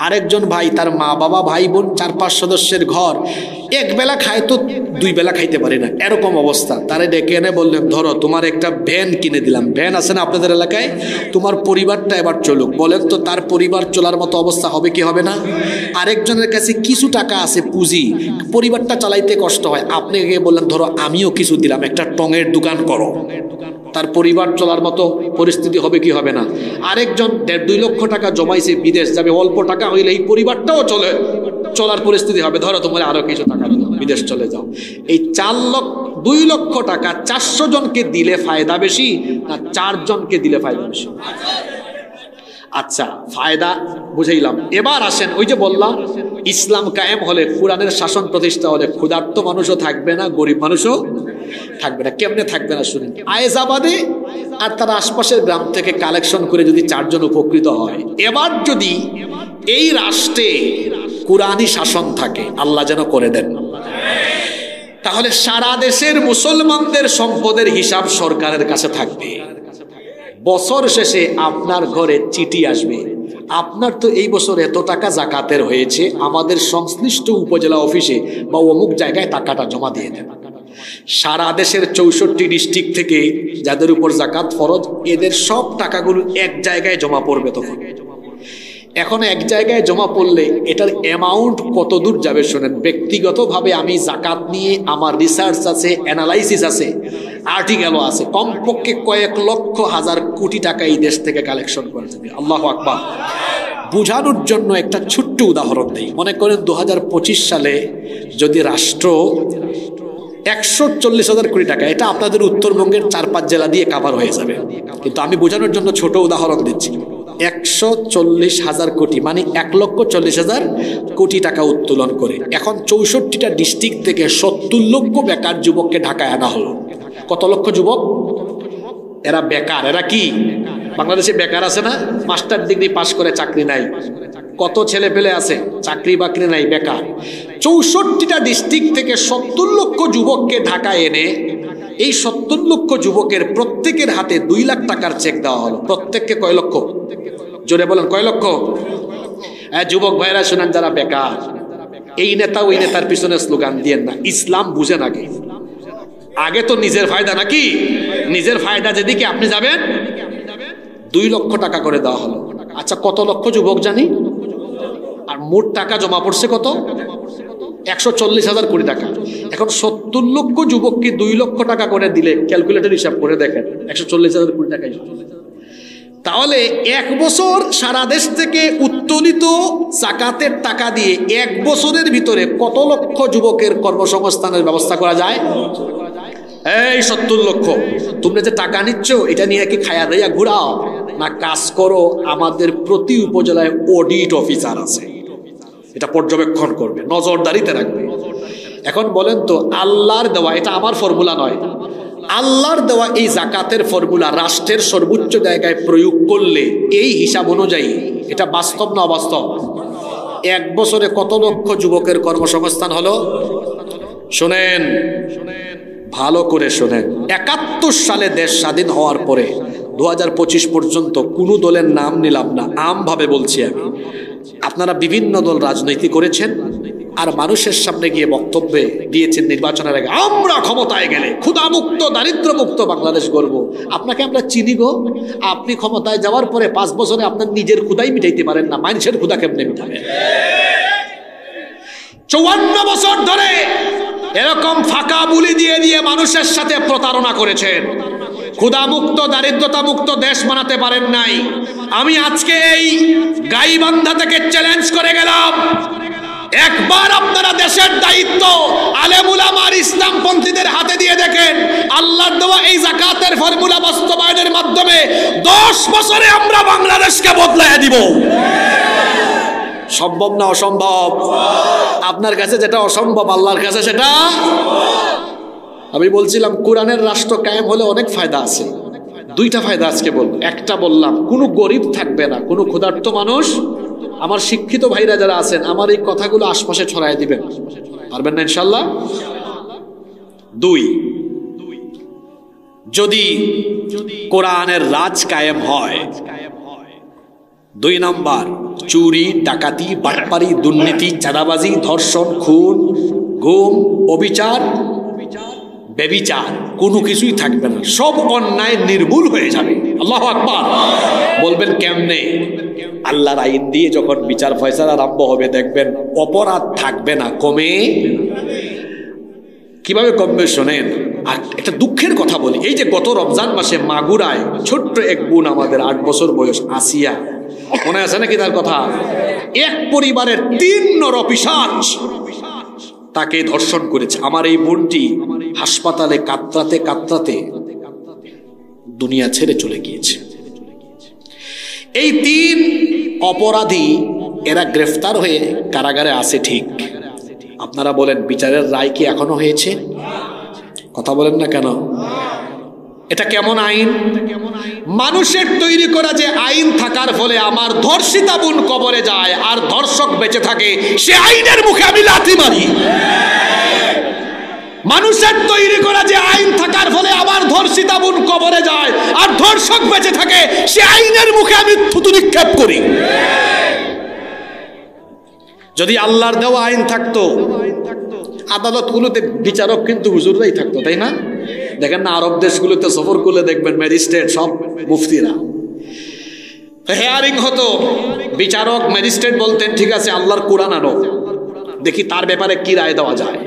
আরেকজন ভাই, তার মা বাবা ভাই বোন 4-5 সদস্যের ঘর, এক বেলা খায় তো 2 বেলা খাইতে পারে না, এরকম অবস্থা। তারে ডেকে এনে বললেন, ধরো তোমার একটা ভ্যান কিনে দিলাম, ভ্যান আছে না আপনাদের এলাকায়, তোমার পরিবারটা এবার চলুক। বলেন তো তার পরিবার চলার মতো অবস্থা হবে কি হবে না? আরেকজনের কাছে কিছু টাকা আছে, পুঁজি, পরিবারটা চালাইতে কষ্ট হয়, আপনি গিয়ে বললেন ধরো আমিও কিছু দিলাম, একটা টঙের দোকান করো, তার পরিবার চলার মতো পরিস্থিতি হবে কি হবে না? আরেকজন 1.5-2 লক্ষ টাকা জমাইছে, বিদেশ যাবে, অল্প টাকা হইলে এই পরিবারটাও চলার পরিস্থিতি হবে, ধরো তোমার আরো কিছু টাকা দিলাম, বিদেশ চলে যাও। এই 2 লক্ষ টাকা 400 জনকে দিলে ফায়দা বেশি না 4 জনকে দিলে ফায়দা বেশি? আচ্ছা, ফায়দা বুঝাইলাম। এবার আসেন, ওই যে বললাম ইসলাম কায়েম হলে, কোরআনের শাসন প্রতিষ্ঠা হলে ক্ষুধার্ত মানুষও থাকবে না, গরিব মানুষও থাকবে না। কেমনে থাকবে না শুনেন। আয়েজাবাদে আর তার আশপাশের গ্রাম থেকে কালেকশন করে যদি 4 জন উপকৃত হয়, এবার যদি এই রাষ্ট্রে কোরআনী শাসন থাকে, আল্লাহ যেন করে দেন, তাহলে সারা দেশের মুসলমানদের সম্পদের হিসাব সরকারের কাছে থাকবে। বছর শেষে আপনার ঘরে চিঠি আসবে, আপনার তো এই বছর এত টাকা যাকাতের হয়েছে, আমাদের সংশ্লিষ্ট উপজেলা অফিসে বা অমুক জায়গায় টাকাটা জমা দিয়ে দেন। সারা দেশের 64 ডিস্ট্রিক্ট থেকে যাদের উপর যাকাত ফরজ, এদের সব টাকাগুলো এক জায়গায় জমা পড়বে। তখন এখন এক জায়গায় জমা পড়লে এটার অ্যামাউন্ট কত দূর যাবে শুনেন। ব্যক্তিগতভাবে আমি যাকাত নিয়ে আমার রিসার্চ আছে, অ্যানালাইসিস আছে, আর্টিকেলও আছে, কমপক্ষে কয়েক লক্ষ হাজার কোটি টাকা এই দেশ থেকে কালেকশন করা যাবে। আল্লাহু আকবার। বোঝানোর জন্য একটা ছোট্ট উদাহরণ দিই। মনে করেন 2025 সালে যদি রাষ্ট্র 140,000 কোটি টাকা, এটা আপনাদের উত্তরবঙ্গের 4-5 জেলা দিয়ে কাভার হয়ে যাবে। কিন্তু আমি বোঝানোর জন্য ছোট উদাহরণ দিচ্ছি। 140,000 কোটি মানে 1,40,000 কোটি টাকা উত্তোলন করে এখন 64টা ডিস্ট্রিক্ট থেকে 70 লক্ষ বেকার যুবককে ঢাকায় আনা হলো। কত লক্ষ যুবক? এরা বেকার। এরা কি? বাংলাদেশে বেকার আছে না? মাস্টার ডিগ্রি পাশ করে চাকরি নাই। কত ছেলে পেলে আছে চাকরি বাকরি নাই, বেকার। 64টা ডিস্ট্রিক্ট থেকে 70 লক্ষ যুবককে ঢাকায় এনে এই 70 লক্ষ যুবকের প্রত্যেকের হাতে 2 লাখ টাকার চেক দেওয়া হলো। প্রত্যেককে কয় লক্ষ? জোরে বলেন, কয় লক্ষ? যুবক ভাইরা শুনেন, যারা বেকার, এই নেতা ওই নেতার পিছনে স্লোগান দিয়েন না। ইসলাম বুঝেন আগে। আগে তো নিজের ফায়দা নাকি? নিজের ফায়দা যেদিকে আপনি যাবেন। 2 লক্ষ টাকা করে দেওয়া হলো। আচ্ছা, কত লক্ষ যুবক জানি? আর মোট টাকা জমা পড়ছে কত? 140,000 কোটি টাকা। এখন 70 লক্ষ যুবককে 2 লক্ষ টাকা করে দিলে ক্যালকুলেটর হিসাব করে দেখেন 140,000 কোটি টাকা। তাহলে 1 বছর সারা দেশ থেকে উত্তোলিত যাকাতের টাকা দিয়ে 1 বছরের ভিতরে কত লক্ষ যুবকের কর্মসংস্থানের ব্যবস্থা করা যায়? এই 70 লক্ষ। তোমরা যে টাকা নিচ্ছ এটা নিয়ে কি খায়া দাইয়া ঘুরাও না কাজ করো? আমাদের প্রতি উপজেলায় অডিট অফিসার আছে, এটা পর্যবেক্ষণ করবে, নজরদারিতে রাখবে। এখন বলেন তো, আল্লাহর দেওয়া, এটা আমার ফর্মুলা নয়, আল্লাহর দেওয়া এই যাকাতের ফর্মুলা রাষ্ট্রের সর্বোচ্চ জায়গায় প্রয়োগ করলে এই হিসাব অনুযায়ী এটা বাস্তব না অবাস্তব? 1 বছরে কত লক্ষ যুবকের কর্মসংস্থান হলো? শোনেন, ভালো করে শোনেন। 71 সালে দেশ স্বাধীন হওয়ার পরে 2025 পর্যন্ত কোনো দলের নাম নিলাম না, আমভাবে বলছি আমি, আপনারা বিভিন্ন দল রাজনীতি করেছেন আর মানুষের সামনে গিয়ে বক্তব্য দিয়েছেন নির্বাচনের আগে, আমরা ক্ষমতায় গেলে ক্ষুধামুক্ত দারিদ্র্যমুক্ত বাংলাদেশ গড়ব। আপনাকে আমরা চিনি গো, আপনি ক্ষমতায় যাওয়ার পরে 5 বছরে আপনার নিজের ক্ষুধাই মিটাইতে পারেন না, মানুষের ক্ষুধা কেমনে মিটাবেন? 54 বছর ধরে এরকম ফাঁকা বুলি দিয়ে দিয়ে মানুষের সাথে প্রতারণা করেছেন, ক্ষুধামুক্ত দারিদ্রতামুক্ত দেশ বানাতে পারেন নাই। আমি আজকে এই গাইবান্ধা থেকে চ্যালেঞ্জ করে গেলাম, একবার আপনারা দেশের দায়িত্ব আলেম উলামা আর ইসলামপন্থীদের হাতে দিয়ে দেখেন, আল্লাহর দেওয়া এই যাকাতের ফর্মুলা বাস্তবায়নের মাধ্যমে 10 বছরে আমরা বাংলাদেশকে বদলায় দিব। সম্ভব না অসম্ভব? আপনার কাছে যেটা অসম্ভব আল্লাহর কাছে সেটা। আমি বলছিলাম কোরআনের রাষ্ট্র কায়েম হলে অনেক ফায়দা আছে। 2টা ফায়দা আজকে বলবো। একটা বললাম, কোনো গরিব থাকবে না, কোনো ক্ষুধার্ত মানুষ। আমার শিক্ষিত ভাইরা যারা আছেন আমার এই কথাগুলো আশপাশে ছড়ায় দিবেন, পারবেন না ইনশাল্লাহ? 2, যদি কোরআনের রাজ কায়েম হয়, 2 নম্বর, চুরি ডাকাতি বাটপারি দুর্নীতি চাঁদাবাজি ধর্ষণ খুন গুম অবিচার বেবিচার কোনো কিছুই থাকবে না, সব অন্যায় নির্মূল হয়ে যাবে। আল্লাহু আকবার। বলবেন কেমনে? আল্লাহর আইন দিয়ে যখন বিচার ফয়সালা আরম্ভ হবে দেখবেন অপরাধ থাকবে না, কমে। কিভাবে কমবে শোনেন। আর একটা দুঃখের কথা বলি, এই যে গত রমজান মাসে মাগুরায় ছোট্ট এক বোন, আমাদের 8 বছর বয়স, আসিয়া, মনে আছে নাকি তার কথা? এক পরিবারের 3 নরপিশাচ তাকে ধর্ষণ করেছে। আমার এই বোনটি হাসপাতালে কাতরাতে কাতরাতে দুনিয়া ছেড়ে চলে গিয়েছে। এই 3 অপরাধী এরা গ্রেফতার হয়ে কারাগারে আছে, ঠিক। আপনারা বলেন বিচারের রায় কি এখনো হয়েছে? কথা বলেন না কেন? এটা কেমন আইন? মানুষের তৈরি করা যে আইন থাকার ফলে আমার ধর্ষিতা বোন কবরে যায় আর ধর্ষক বেঁচে থাকে, সে আইনের মুখে আমি লাথি মারি। মানুষের তৈরি করা যে আইন থাকার ফলে আমার ধর্ষিতা বোন কবরে যায় আর ধর্ষক বেঁচে থাকে, সে আইনের মুখে আমি থুতু নিক্ষেপ করি। যদি আল্লাহর দেওয়া আইন থাকতো, আদালতগুলোতে বিচারক কিন্তু হুজুররাই থাকতো, তাই না? দেখেন না আরব দেশগুলোতে সফর করলে দেখবেন ম্যাজিস্ট্রেট সব মুফতিরা। হেয়ারিং হতো, বিচারক ম্যাজিস্ট্রেট বলতেন ঠিক আছে আল্লাহর কোরআন আনো, দেখি তার ব্যাপারে কি রায় দেওয়া যায়।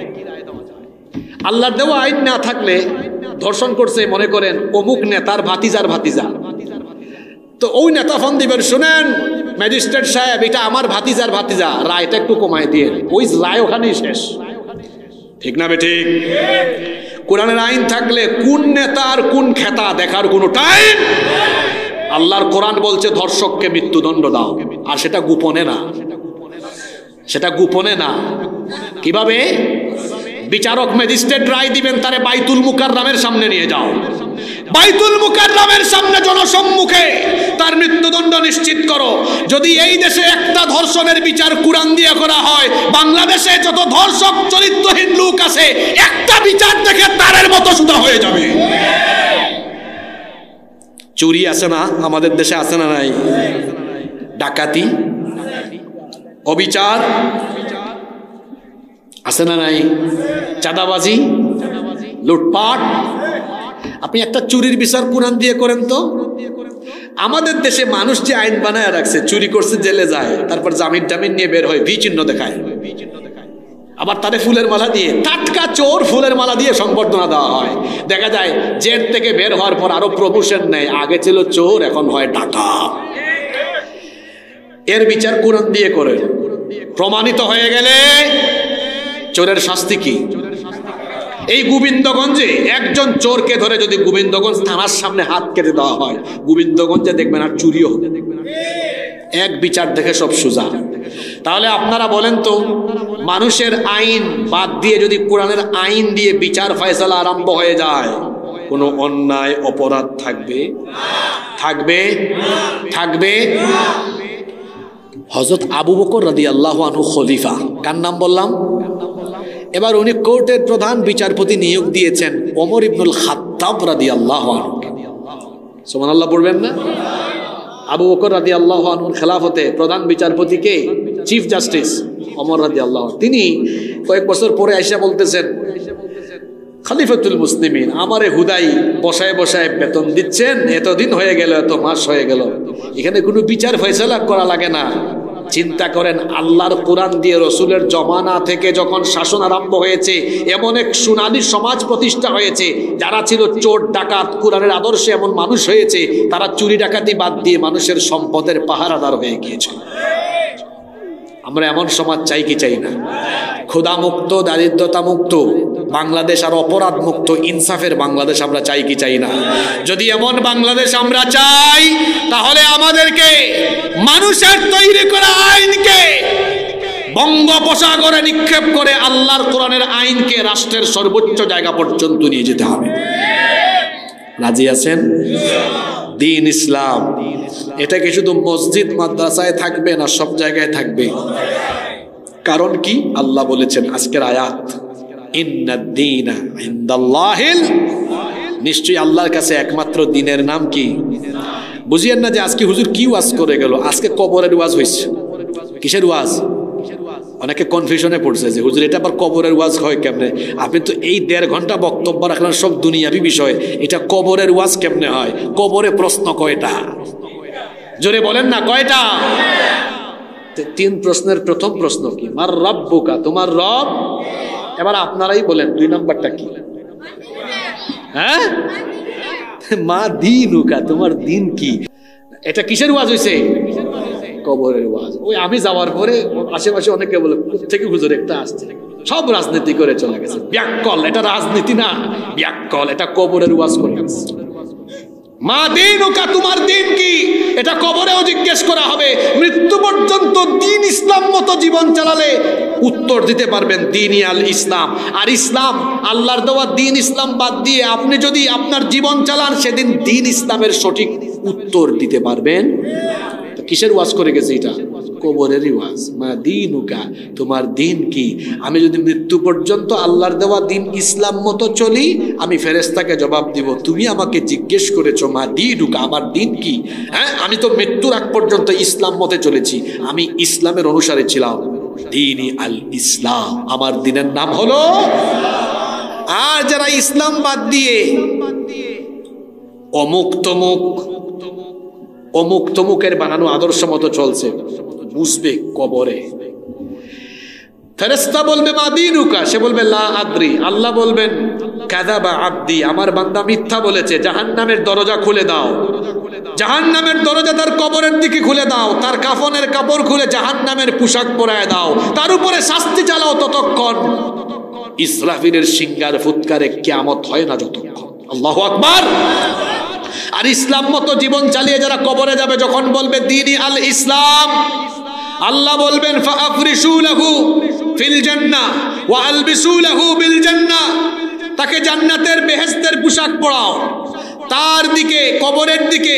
আল্লাহর দেওয়া আইন না থাকলে ধর্ষণ করছে মনে করেন অমুক নেতার ভাতিজার ভাতিজা, তো ওই নেতা ফোন দিবেন, শুনেন ম্যাজিস্ট্রেট সাহেব এটা আমার ভাতিজার ভাতিজা, রায়টা একটু কমায় দিয়ে, ওই রায় ওখানেই শেষ। ঠিক না বেঠিক? কোরআনের আইন থাকলে কোন নেতা আর কোন খেতা দেখার কোনো টাইম, আল্লাহর কোরআন বলছে ধর্ষককে মৃত্যুদণ্ড দাও, আর সেটা গোপনে না, সেটা গোপনে না। কিভাবে? বিচারক ম্যাজিস্ট্রেট রায় দিবেন, তারে বাইতুল মুকাররমের সামনে নিয়ে যাও, বাইতুল মুকাররমের সামনে জনসম্মুখে তার মৃত্যুদণ্ড নিশ্চিত করো। যদি এই দেশে একটা ধর্ষণের বিচার কুরআন দিয়ে করা হয়, বাংলাদেশে যত ধর্ষক চরিত্রহীন লোক আছে একটা বিচার দেখে তারের মতো সুদা হয়ে যাবে। চুরি আছে না আমাদের দেশে, আছে না নাই? ডাকাতি, অবিচার আছে না নাই? চাঁদাবাজি, লুটপাট। আপনি একটা চুরির বিচার কুরআন দিয়ে করেন তো। আমাদের দেশে মানুষ যে আইন বানায় রাখছে, চুরি করছে জেলে যায়, তারপর জামিন টামিন নিয়ে বের হয়, ভি চিহ্ন দেখায়, আবার তারে ফুলের মালা দিয়ে, টাটকা চোর ফুলের মালা দিয়ে সংবর্ধনা দেওয়া হয়। দেখা যায় জেল থেকে বের হওয়ার পর আরো প্রমোশন নেয়, আগে ছিল চোর এখন হয় ডাকাত। এর বিচার কুরআন দিয়ে করেন। প্রমাণিত হয়ে গেলে চোরের শাস্তি কি? এই গোবিন্দগঞ্জে একজন চোরকে ধরে যদি গোবিন্দগঞ্জ থানার সামনে হাত কেটে দেওয়া হয়, গোবিন্দগঞ্জে দেখবেন আর চুরিও হবে, এক বিচার দেখে সব সোজা। তাহলে আপনারা বলেন তো, মানুষের আইন বাদ দিয়ে যদি কোরআনের আইন দিয়ে বিচার ফয়সালা আরম্ভ হয়ে যায়, কোনো অন্যায় অপরাধ থাকবে? থাকবে? থাকবে? হযরত আবু বকর রাদিয়াল্লাহু আনহু খলিফা, কার নাম বললাম? এবার উনি কোর্টের প্রধান বিচারপতি নিয়োগ দিয়েছেন ওমর ইবনুল খাত্তাব রাদিয়াল্লাহু আনহু। সুবহানাল্লাহ পড়বেন না? আবু বকর রাদিয়াল্লাহু আনহুর খেলাফতে প্রধান বিচারপতি কে? চিফ জাস্টিস ওমর রাদিয়াল্লাহু। তিনি কয়েক বছর পরে আইসা বলতেছেন, খলিফাতুল মুসলিমিন আমারে হুদাই বসায় বসায় বেতন দিচ্ছেন, এতদিন হয়ে গেল, এত মাস হয়ে গেল, এখানে কোনো বিচার ফয়সালা করা লাগে না। চিন্তা করেন, আল্লাহর কোরআন দিয়ে রসুলের জমানা থেকে যখন শাসন আরম্ভ হয়েছে, এমন এক সোনালী সমাজ প্রতিষ্ঠা হয়েছে, যারা ছিল চোর ডাকাত কোরআনের আদর্শে এমন মানুষ হয়েছে, তারা চুরি ডাকাতি বাদ দিয়ে মানুষের সম্পদের পাহারাদার হয়ে গিয়েছে। আমরা এমন সমাজ চাই কি চাই না? ক্ষুধা মুক্ত, দারিদ্রতা মুক্ত বাংলাদেশ আর অপরাধ মুক্ত ইনসাফের বাংলাদেশ আমরা চাই কি চাই না? যদি এমন বাংলাদেশ আমরা চাই, তাহলে আমাদেরকে মানুষের তৈরি করা আইনকে বঙ্গোপসাগরে নিক্ষেপ করে আল্লাহর কোরআনের আইনকে রাষ্ট্রের সর্বোচ্চ জায়গা পর্যন্ত নিয়ে যেতে হবে। রাজি আছেন? দিন ইসলাম এটা কি শুধু মসজিদ মাদ্রাসায় থাকবে না সব জায়গায় থাকবে? কারণ কি? আল্লাহ বলেছেন আজকের আয়াত, ইন্নাদ-দীনা ইনদাল্লাহিল, নিশ্চয়ই আল্লাহর কাছে একমাত্র দিনের নাম কি? বুঝিয়েন না যে আজকে হুজুর কি ওয়াজ করে গেল, আজকে কবরের ওয়াজ হয়েছে। কিসের ওয়াজ? অনেকে কনফিউশনে পড়ছে যে হুজুর এটা আবার কবরের ওয়াজ হয় কেমনে? আপনি তো এই 1.5 ঘন্টা বক্তব্য রাখলেন সব দুনিয়াবি বিষয়, এটা কবরের ওয়াজ কেমনে হয়? কবরে প্রশ্ন কয়টা? জোরে বলেন না, কয়টা? 3 প্রশ্নের প্রথম প্রশ্ন কি? মার রাব্বুকা, তোমার রব। এবার আপনারাই বলেন 2 নাম্বারটা কি? হ্যাঁ, মা দীনুকা, তোমার দিন কি? এটা কিসের ওয়াজ হইছে? কবরের ওয়াজ। ওই আমি যাওয়ার পরে আশেপাশে অনেকে বলে থেকে হুজুর একটা আসছে, সব রাজনীতি করে চলে গেছে। ব্যাককল, এটা রাজনীতি না, ব্যাককল, এটা কবরের ওয়াজ করে গেছে। মা দীনুকা, তোমার দিন কি? এটা কবরেও জিজ্ঞেস করা হবে। মৃত্যু পর্যন্ত দিন ইসলাম মতো জীবন চালালে উত্তর দিতে পারবেন দিনই আল ইসলাম। আর ইসলাম, আল্লাহর দেওয়া দিন ইসলাম বাদ দিয়ে আপনি যদি আপনার জীবন চালান, সেদিন দিন ইসলামের সঠিক উত্তর দিতে পারবেন। কিসের ওয়াজ করে গেছে? এটা কবরেরই ওয়াজ। মা দীনুকা, তোমার দিন কি? আমি যদি মৃত্যু পর্যন্ত আল্লাহর দেওয়া দিন ইসলাম মতো চলি, আমি ফেরেশতাকে জবাব দিব, তুমি আমাকে জিজ্ঞেস করেছো মা দীনুকা, আমার দিন কি? হ্যাঁ, আমি তো মৃত্যুর আগ পর্যন্ত ইসলাম মতে চলেছি, আমি ইসলামের অনুসারী ছিলাম। দিনই আল ইসলাম, আমার দিনের নাম হলো। আর যারা ইসলাম বাদ দিয়ে অমুক তমুক অমুক তমুকের বানানো আদর্শ মতো চলছে, বুঝবে কবরে। ফেরেশতা বলবে মা দীনুকা, সে বলবে লা আদ্রি। আল্লাহ বলবেন কাযাবা আবদি, আমার বান্দা মিথ্যা বলেছে, জাহান্নামের দরজা খুলে দাও। জাহান্নামের দরজা তার কবরের দিকে খুলে দাও, তার কাফনের কাপড় খুলে জাহান্নামের পোশাক পরায় দাও, তার উপরে শাস্তি চালাও ততক্ষণ ইসরাফিলের সিংহার ফুৎকারে কিয়ামত হয় না যতক্ষণ। আল্লাহু আকবার। আর ইসলাম মতো জীবন চালিয়ে যারা কবরে যাবে, যখন বলবে দীনি আল ইসলাম, আল্লাহ বলবেন ফাআফরিশু লাহু ফিল জান্নাহ ওয়া আলবিসু লাহু বিল জান্নাহ, তাকে জান্নাতের বেহেশতের পোশাক পরাও, তার দিকে কবরের দিকে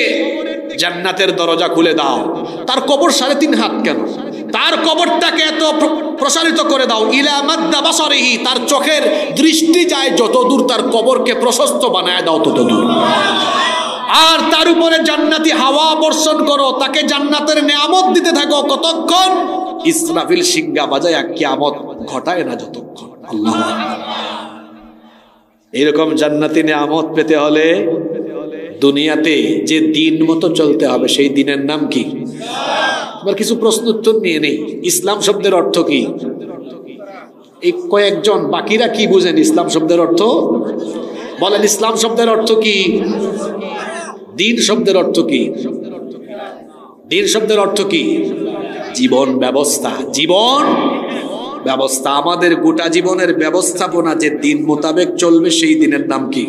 জান্নাতের দরজা খুলে দাও। তার কবর 3.5 হাত কেন? তার কবরটাকে এত প্রসারিত করে দাও, ইলা মাদ্দা বাসারিহি, তার চোখের দৃষ্টি যায় যত দূর, তার কবরকে প্রশস্ত বানায় দাও তত দূর। আর তার উপরে জান্নাতি হাওয়া বর্ষণ করো, তাকে জান্নাতের নিয়ামত দিতে থাকো কতক্ষণ ইসরাফিল সিংহা বাজায় কিয়ামত ঘটায় না যতক্ষণ। আল্লাহু আকবার। এরকম জান্নাতি নিয়ামত পেতে হলে দুনিয়াতে যে দিন মতো চলতে হবে, সেই দিনের নাম কি? এবার কিছু প্রশ্ন উত্তর নিয়ে নেই। ইসলাম শব্দের অর্থ কি? এই কয়েকজন, বাকিরা কি বুঝেন ইসলাম শব্দের অর্থ? বলেন, ইসলাম শব্দের অর্থ কি? দিন শব্দের অর্থ কি? দিন শব্দের অর্থ কি? জীবন ব্যবস্থা। জীবন ব্যবস্থা, আমাদের গোটা জীবনের ব্যবস্থাপনা যে দিন মোতাবেক চলবে, সেই দিনের নাম কি?